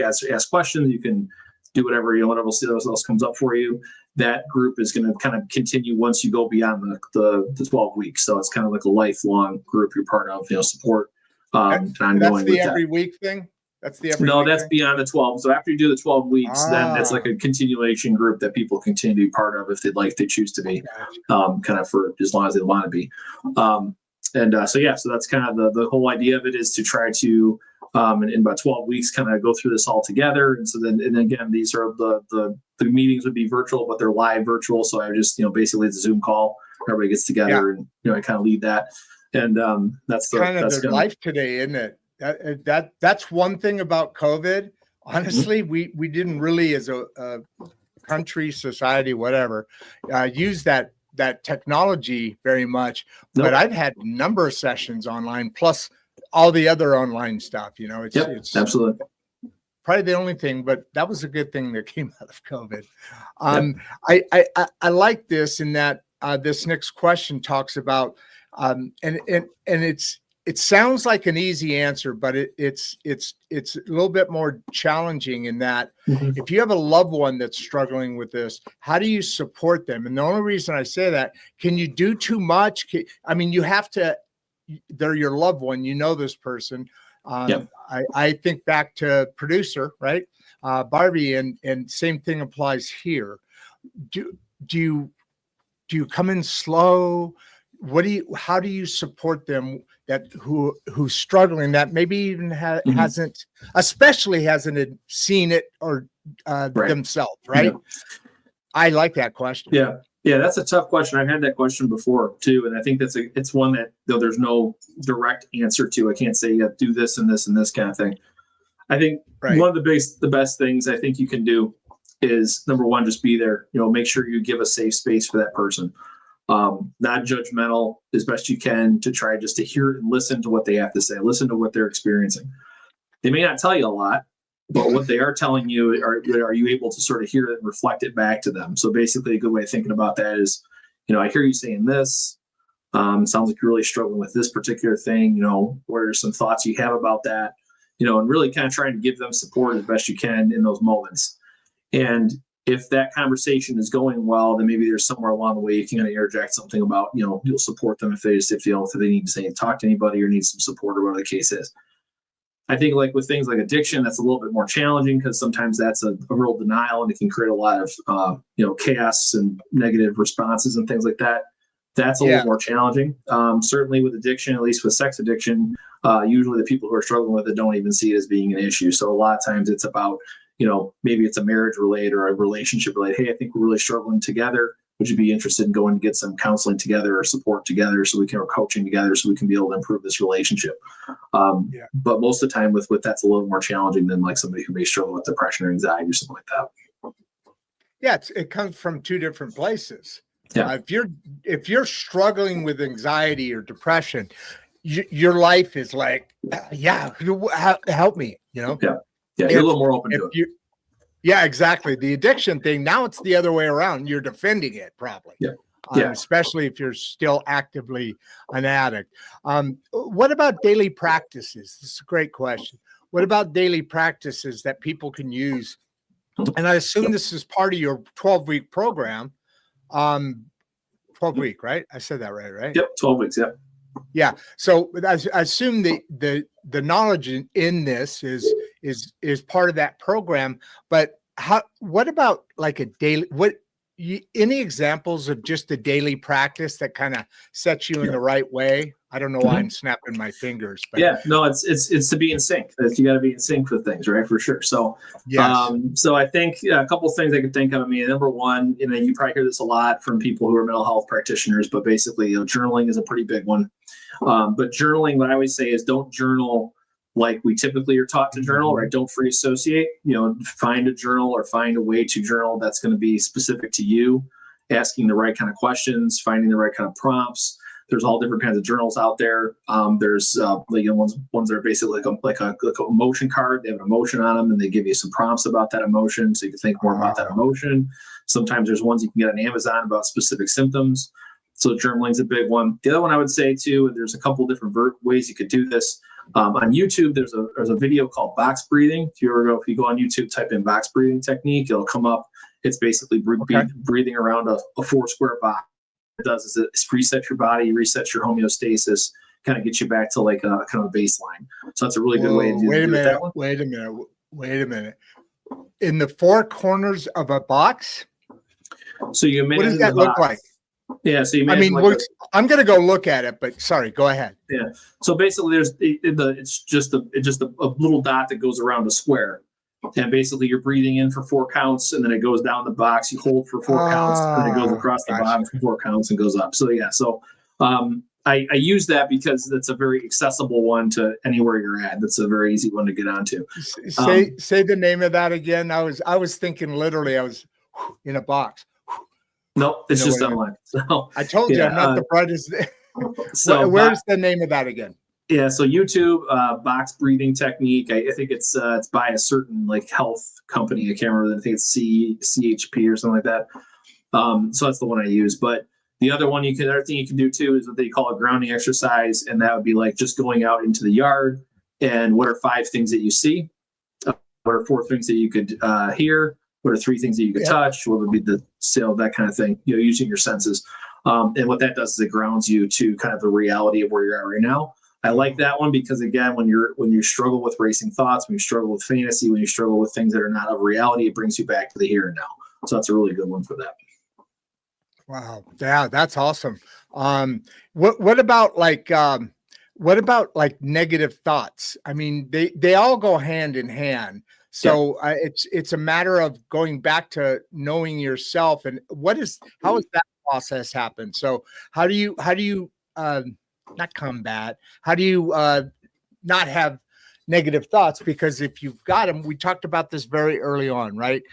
ask questions, you can do whatever else comes up for you. That group is going to kind of continue once you go beyond the 12 weeks. So it's kind of like a lifelong group you're part of. Support and ongoing That's the with that. every week thing? That's the every No, week that's thing? beyond the 12. So after you do the 12 weeks, then it's like Ah, a continuation group that people continue to be part of if they'd like, they choose to be, gotcha. kind of for as long as they want to be. So that's kind of the whole idea of it, is to try to, in about 12 weeks, kind of go through this all together. And so then, and again, these are the meetings would be virtual, but they're live virtual. So I just, basically it's a Zoom call, everybody gets Yeah. together, and, I kind of lead that. And that's Kind of the life today, isn't it? That's one thing about COVID. Honestly, we didn't really, as a country, society, whatever, use that technology very much. Nope. But I've had a number of sessions online, plus all the other online stuff. It's absolutely. probably the only thing, but that was a good thing that came out of COVID. I like this in that this next question talks about, and it sounds like an easy answer, but it's a little bit more challenging in that if you have a loved one that's struggling with this, how do you support them? And the only reason I say that, can you do too much? You have to, they're your loved one, this person. I think back to producer, right? Barbie, and same thing applies here. Do you come in slow? How do you support them who's struggling, that maybe even hasn't seen it or themselves, right? Yeah. I like that question. Yeah, that's a tough question. I've had that question before too, and I think it's one that, though there's no direct answer to. I can't say do this and this and this kind of thing. I think one of the best things I think you can do is, number one, just be there. Make sure you give a safe space for that person. Not judgmental as best you can, to try just to hear and listen to what they have to say, listen to what they're experiencing. They may not tell you a lot, but what they are telling you, are you able to sort of hear it and reflect it back to them? So basically a good way of thinking about that is, I hear you saying this, sounds like you're really struggling with this particular thing. What are some thoughts you have about that? And really kind of trying to give them support as best you can in those moments. And if that conversation is going well, then maybe there's somewhere along the way you can kind of interject something about, you'll support them if they need to say, talk to anybody or need some support or whatever the case is. I think like with things like addiction, that's a little bit more challenging, because sometimes that's a real denial, and it can create a lot of, chaos and negative responses and things like that. That's a little more challenging. Certainly with addiction, at least with sex addiction, usually the people who are struggling with it don't even see it as being an issue. So a lot of times it's about, maybe it's a marriage related or a relationship related. Hey, I think we're really struggling together. Would you be interested in going to get some counseling together or support together or coaching together so we can be able to improve this relationship? But most of the time with that's a little more challenging than like somebody who may struggle with depression or anxiety or something like that. Yeah, it comes from two different places. Yeah. If you're struggling with anxiety or depression, your life is like, help me, Yeah, you're a little more open to it. Yeah, exactly. The addiction thing, now it's the other way around. You're defending it, probably. Especially if you're still actively an addict. What about daily practices? This is a great question. What about daily practices that people can use? And I assume this is part of your 12-week program. 12-week, right? I said that right? Yep, 12 weeks, yeah. Yeah. So I assume the knowledge in this is part of that program. But what about like a daily, any examples of just a daily practice that kind of sets you in the right way? I don't know why I'm snapping my fingers, but it's to be in sync. You got to be in sync with things, right? For sure. So, so I think a couple of things I could think of. Number one, you probably hear this a lot from people who are mental health practitioners, but basically, journaling is a pretty big one. But journaling, what I always say is, don't journal like we typically are taught to journal, right? Don't free associate. Find a journal or find a way to journal that's going to be specific to you, asking the right kind of questions, finding the right kind of prompts. There's all different kinds of journals out there. There's ones that are basically like a emotion card. They have an emotion on them, and they give you some prompts about that emotion, so you can think more about that emotion. Sometimes there's ones you can get on Amazon about specific symptoms. So journaling's a big one. The other one I would say too, and there's a couple of different ways you could do this. On YouTube, there's a video called box breathing. If you go on YouTube, type in box breathing technique, it'll come up. It's basically breathing around a 4 square box. It does is it resets your body, resets your homeostasis, kind of get you back to like a kind of a baseline. So that's a really good way to do, Wait a do it minute. that one. Wait a minute. In the four corners of a box? So you What does that look like? Yeah, so you I imagine mean, I'm going to go look at it, but sorry, go ahead. yeah. So basically, it's just a little dot that goes around a square, and basically you're breathing in for 4 counts, and then it goes down the box. You hold for 4 counts, and then it goes across the bottom for 4 counts and goes up. So yeah, so I use that because that's a very accessible one to anywhere you're at. That's a very easy one to get onto. Say the name of that again. I was thinking literally I was in a box. Nope, it's just online. So I told you I'm not the brightest. So where's the name of that again? Yeah, so YouTube box breathing technique. I think it's by a certain like health company. I can't remember. I think it's CHP or something like that. So that's the one I use. But the other thing you can do too is what they call a grounding exercise, and that would be like just going out into the yard and what are 5 things that you see? What are 4 things that you could hear? What are 3 things that you could touch? What would be the smell, that kind of thing, using your senses. And what that does is it grounds you to kind of the reality of where you're at right now. I like that one because again, when you struggle with racing thoughts, when you struggle with fantasy, when you struggle with things that are not of reality, it brings you back to the here and now. So that's a really good one for that. Wow. Yeah, that's awesome. What about like negative thoughts? I mean, they all go hand in hand. So it's a matter of going back to knowing yourself and how does that process happen? So how do you not combat? How do you not have negative thoughts? Because if you've got them, we talked about this very early on, right?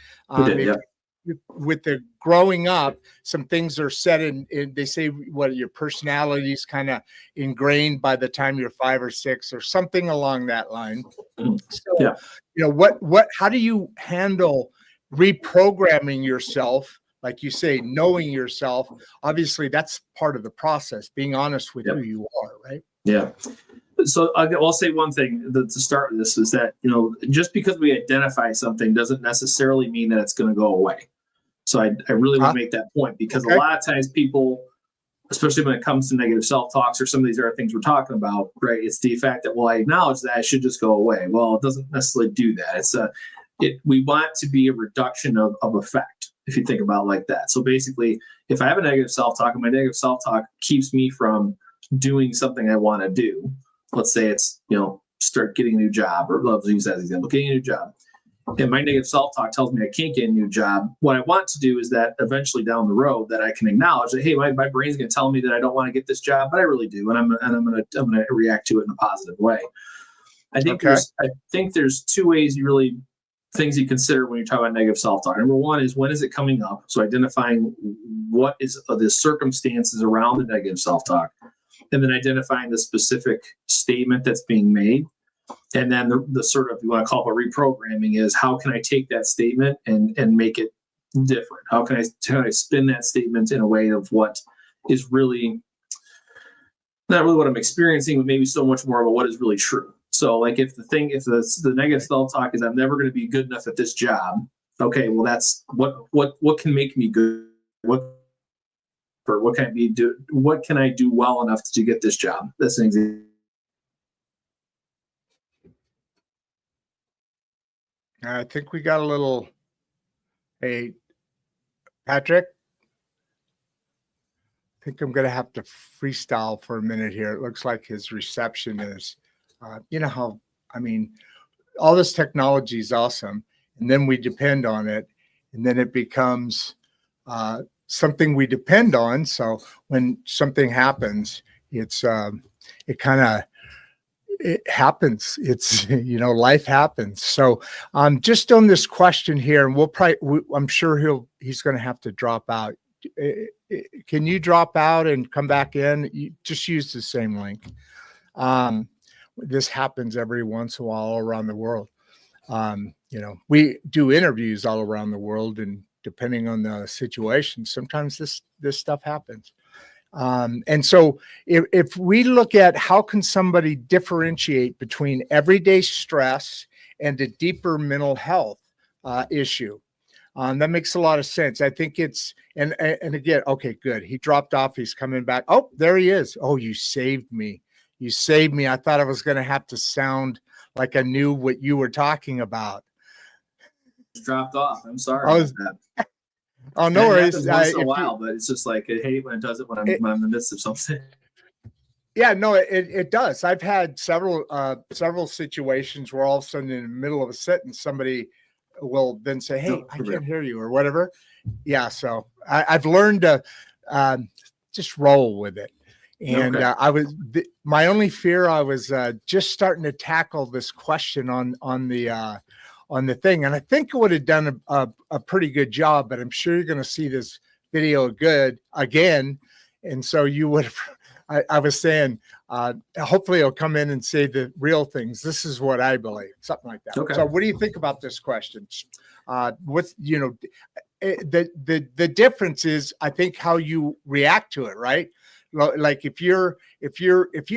With the growing up, some things are set in they say what your personality is kind of ingrained by the time you're 5 or 6 or something along that line. So, how do you handle reprogramming yourself? Like you say, knowing yourself, obviously that's part of the process, being honest with who you are, right? Yeah. So I'll say one thing to start with this is that, just because we identify something doesn't necessarily mean that it's going to go away. So I really want to make that point because a lot of times people, especially when it comes to negative self-talks or some of these other things we're talking about, right? It's the fact that, I acknowledge that I should just go away. Well, it doesn't necessarily do that. We want it to be a reduction of effect, if you think about it like that. So basically, if I have a negative self-talk and my negative self-talk keeps me from doing something I want to do, let's say it's, start getting a new job, or let's use that as an example, getting a new job. And my negative self-talk tells me I can't get a new job. What I want to do is that eventually down the road that I can acknowledge that, hey, my brain's going to tell me that I don't want to get this job, but I really do. And I'm going to react to it in a positive way. I think there's 2 ways things you consider when you talk about negative self-talk. Number one is, when is it coming up? So identifying what is the circumstances around the negative self-talk, and then identifying the specific statement that's being made. And then the sort of, you want to call it reprogramming, is how can I take that statement and make it different? How can I spin that statement in a way of what is really not really what I'm experiencing, but maybe so much more about what is really true. So like if the negative self-talk is I'm never going to be good enough at this job. Okay, well that's what can make me good? What can I do well enough to get this job? That's an example. I think we got a little. Hey, Patrick. I think I'm going to have to freestyle for a minute here. It looks like his reception is, all this technology is awesome, and then we depend on it, and then it becomes something we depend on. So when something happens, it happens. It's, life happens. So just on this question here, and I'm sure he's going to have to drop out. Can you drop out and come back in? You just use the same link. This happens every once in a while all around the world. We do interviews all around the world, and depending on the situation, sometimes this stuff happens. And so if we look at how can somebody differentiate between everyday stress and a deeper mental health issue, that makes a lot of sense. I think it's, and again, okay, good. He dropped off. He's coming back. Oh, there he is. Oh, you saved me. You saved me. I thought I was going to have to sound like I knew what you were talking about. Dropped off. I'm sorry I about was, that. oh, no That worries. happens once in a while, but it's just like I hate when it does it when I'm in the midst of something. Yeah, no, it does. I've had several situations where all of a sudden in the middle of a sentence, somebody will then say, "Hey, I can't hear you," or whatever. Yeah, so I've learned to just roll with it. And Okay. my only fear, I was just starting to tackle this question on the thing, and I think I would have done a pretty good job. But I'm sure you're going to see this video again, and so you would have. I was saying, hopefully he'll come in and say the real things. This is what I believe, something like that. Okay. So what do you think about this question? What's, the difference is, I think, how you react to it, right? Like if you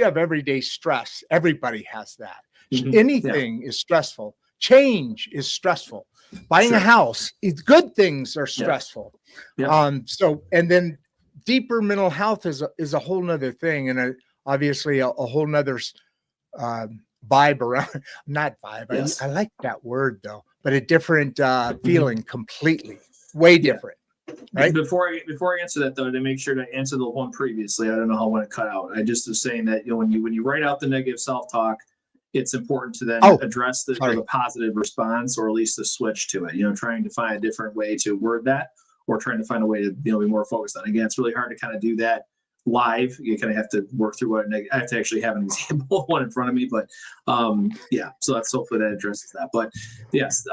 have everyday stress, everybody has that. Mhm. Anything is stressful. Change is stressful. Buying a house, good things are stressful. Yeah. So, and then deeper mental health is a whole nother thing, and obviously a whole nother vibe around. Not vibe. Yes. I like that word though, but a different feeling completely, way different. Right. Before I answer that though, to make sure to answer the one previously, I don't know how I want to cut out. I just was saying that when you write out the negative self-talk, it's important to then address the positive response, or at least the switch to it. Trying to find a different way to word that, or trying to find a way to be more focused on. Again, it's really hard to kind of do that live. You kind of have to work through what I have to actually have an example one in front of me, but so that's hopefully that addresses that. But yes,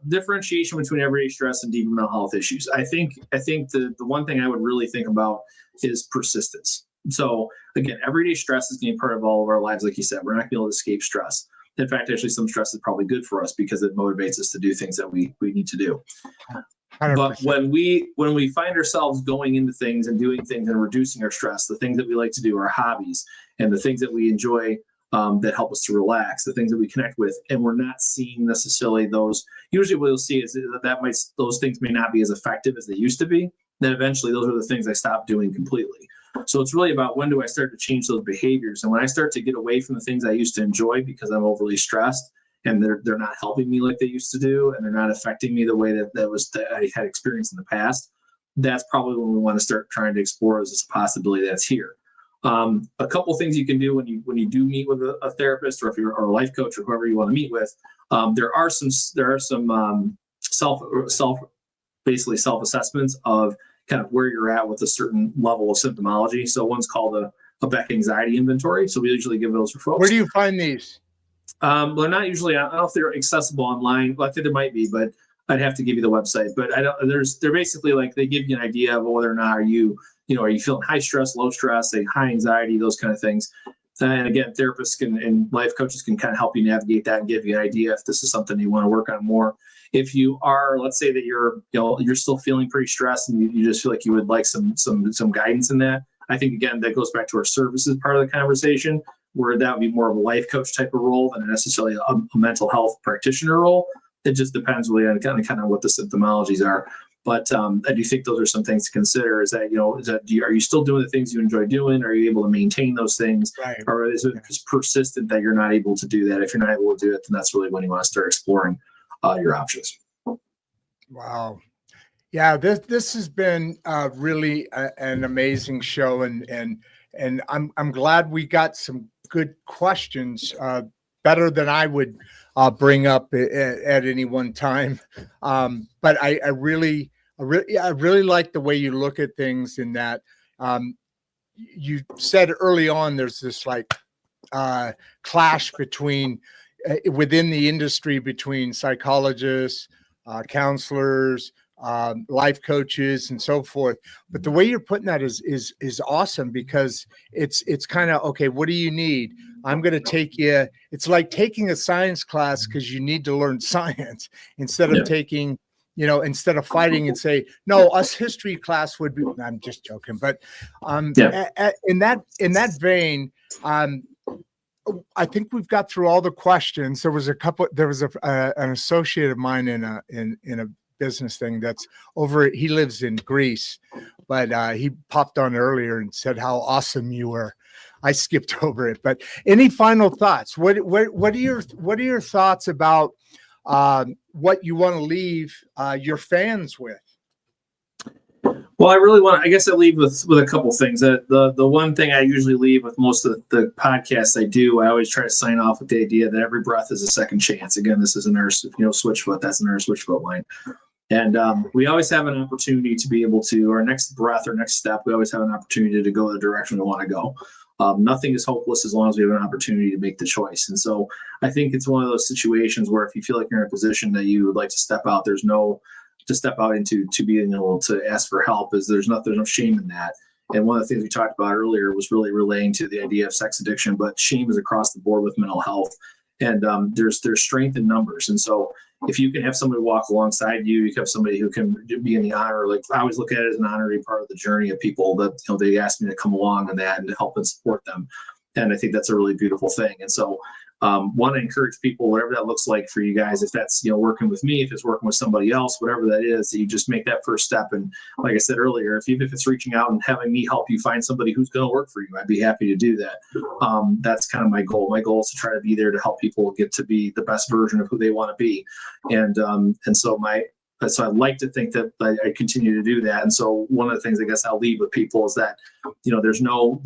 differentiation between everyday stress and deep mental health issues. I think the one thing I would really think about is persistence. So again, everyday stress is going to be part of all of our lives. Like you said, we're not going to be able to escape stress. In fact, actually, some stress is probably good for us because it motivates us to do things that we need to do. 100%. But when we find ourselves going into things and doing things and reducing our stress, the things that we like to do, our hobbies, and the things that we enjoy that help us to relax, the things that we connect with, and we're not seeing necessarily those. Usually, what you'll see is that those things may not be as effective as they used to be. Then eventually, those are the things I stop doing completely. So it's really about, when do I start to change those behaviors? And when I start to get away from the things I used to enjoy because I'm overly stressed, and they're not helping me like they used to do, and they're not affecting me the way that I had experienced in the past, that's probably when we want to start trying to explore as a possibility that's here. A couple things you can do when you do meet with a therapist, or if you're a life coach, or whoever you want to meet with, there are some self assessments of kind of where you're at with a certain level of symptomology. So one's called a Beck anxiety inventory. So we usually give those for folks. Where do you find these? Well, they're not usually. I don't know if they're accessible online. Well, I think there might be, but I'd have to give you the website. But I don't. They're basically like, they give you an idea of whether or not are you feeling high stress, low stress, high anxiety, those kind of things. And again, therapists and life coaches can kind of help you navigate that and give you an idea if this is something you want to work on more. If you are, let's say that you're still feeling pretty stressed and you just feel like you would like some guidance in that. I think, again, that goes back to our services part of the conversation, where that would be more of a life coach type of role than necessarily a mental health practitioner role. It just depends really on kind of what the symptomologies are. But I do think those are some things to consider. Are you still doing the things you enjoy doing? Are you able to maintain those things? Right. Or is it just persistent that you're not able to do that? If you're not able to do it, then that's really when you want to start exploring your options. Wow. Yeah, this has been really an amazing show, and I'm glad we got some good questions, better than I would bring up at any one time. But I really like the way you look at things. In that you said early on, there's this like clash between within the industry between psychologists, counselors, life coaches, and so forth. But the way you're putting that is awesome, because it's kind of, okay, what do you need? I'm going to take you. It's like taking a science class because you need to learn science, instead of taking, instead of fighting and say, no, us history class would be. I'm just joking, but in that vein, I think we've got through all the questions. There was an associate of mine in a business thing that's over. He lives in Greece, but he popped on earlier and said how awesome you were. I skipped over it. But any final thoughts? What are your thoughts about what you want to leave your fans with? Well, I guess I leave with a couple things. The one thing I usually leave with most of the podcasts I do, I always try to sign off with the idea that every breath is a second chance. Again, this is another, switchfoot. That's another switchfoot line. And we always have an opportunity to be able to, our next breath, our next step, we always have an opportunity to go the direction we want to go. Nothing is hopeless as long as we have an opportunity to make the choice. And so I think it's one of those situations where if you feel like you're in a position that you would like to step out, to step out into to being able to ask for help, is there's no shame in that. And one of the things we talked about earlier was really relating to the idea of sex addiction, but shame is across the board with mental health. And there's strength in numbers. And so if you can have somebody walk alongside you, you can have somebody who can be in the honor. Like I always look at it as an honor to be part of the journey of people that, they asked me to come along and that and to help and support them. And I think that's a really beautiful thing. And so want to encourage people, whatever that looks like for you guys, if that's, working with me, if it's working with somebody else, whatever that is, that you just make that first step. And like I said earlier, even if it's reaching out and having me help you find somebody who's going to work for you, I'd be happy to do that. That's kind of my goal. My goal is to try to be there to help people get to be the best version of who they want to be. And so I'd like to think that I continue to do that. And so one of the things I guess I'll leave with people is that, there's no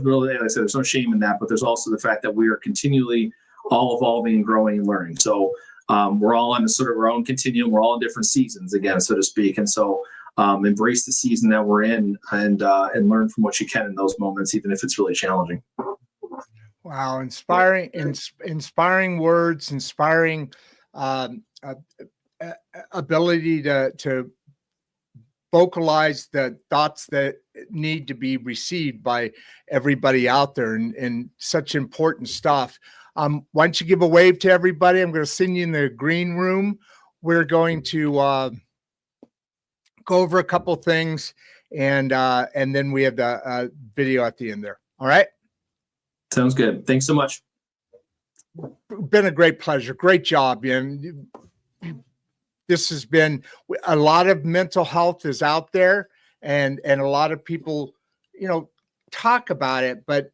really, like I said, there's no shame in that, but there's also the fact that we are continually all evolving and growing and learning. So we're all on a sort of our own continuum. We're all in different seasons again, so to speak. And so embrace the season that we're in and learn from what you can in those moments, even if it's really challenging. Wow. Inspiring words, inspiring ability to vocalize the thoughts that need to be received by everybody out there, and such important stuff. Why don't you give a wave to everybody? I'm going to send you in the green room. We're going to go over a couple things, and then we have the video at the end there. All right. Sounds good. Thanks so much. Been a great pleasure. Great job, Ian. This has been a lot of mental health is out there, and a lot of people, talk about it, but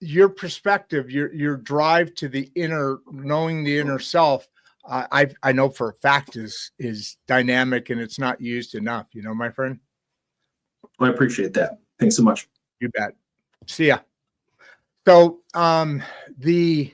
your perspective, your drive to the inner, knowing the inner self, I know for a fact is dynamic, and it's not used enough, my friend. Well, I appreciate that. Thanks so much. You bet. See ya. So the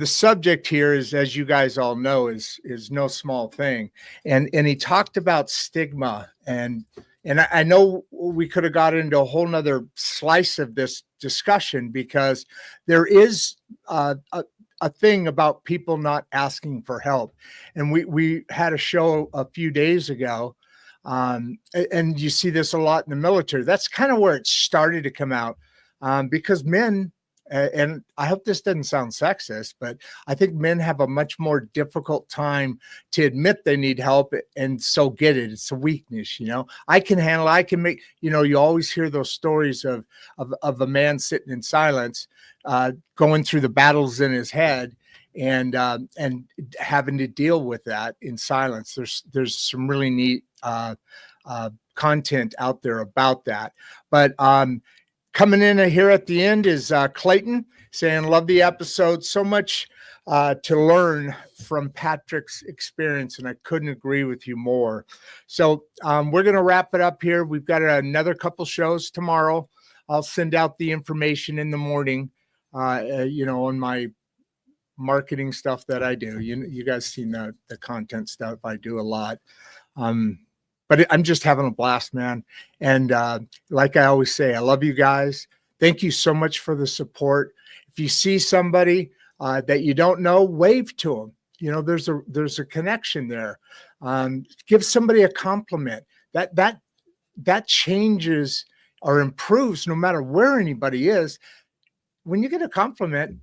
subject here is, as you guys all know, is no small thing. And he talked about stigma, and I know we could have got into a whole nother slice of this discussion, because there is a thing about people not asking for help. And we had a show a few days ago, and you see this a lot in the military. That's kind of where it started to come out, because men, and I hope this doesn't sound sexist, but I think men have a much more difficult time to admit they need help and so get it. It's a weakness, I can handle it. I can make, you always hear those stories of a man sitting in silence, going through the battles in his head and having to deal with that in silence. There's some really neat content out there about that. But coming in here at the end is Clayton saying, love the episode. So much to learn from Patrick's experience, and I couldn't agree with you more. So we're going to wrap it up here. We've got another couple shows tomorrow. I'll send out the information in the morning, on my marketing stuff that I do. You guys seen the content stuff. I do a lot. But I'm just having a blast, man. And like I always say, I love you guys. Thank you so much for the support. If you see somebody that you don't know, wave to them. There's a connection there. Give somebody a compliment. That changes or improves no matter where anybody is. When you get a compliment,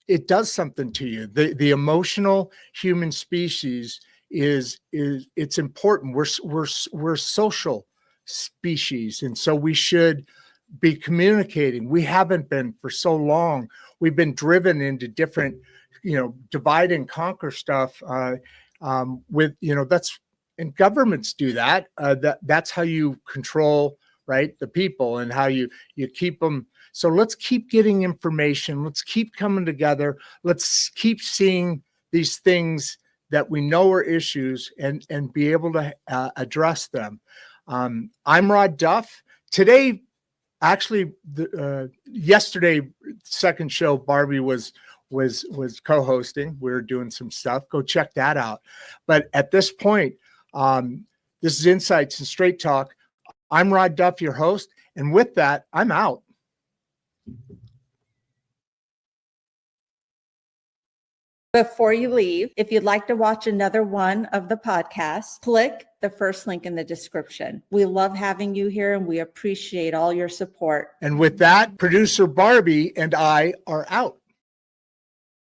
it does something to you. The emotional human species it's important. We're social species, and so we should be communicating. We haven't been for so long. We've been driven into different, divide and conquer stuff. With that's, and governments do that. That's how you control right? The people and how you keep them. So let's keep getting information. Let's keep coming together. Let's keep seeing these things that we know are issues and be able to address them. I'm Rod Duff. Today, actually, yesterday, second show, Barbie was co-hosting. We were doing some stuff. Go check that out. But at this point, this is Insights and Straight Talk. I'm Rod Duff, your host. And with that, I'm out. Before you leave, if you'd like to watch another one of the podcasts, click the first link in the description. We love having you here and we appreciate all your support. And with that, producer Barbie and I are out.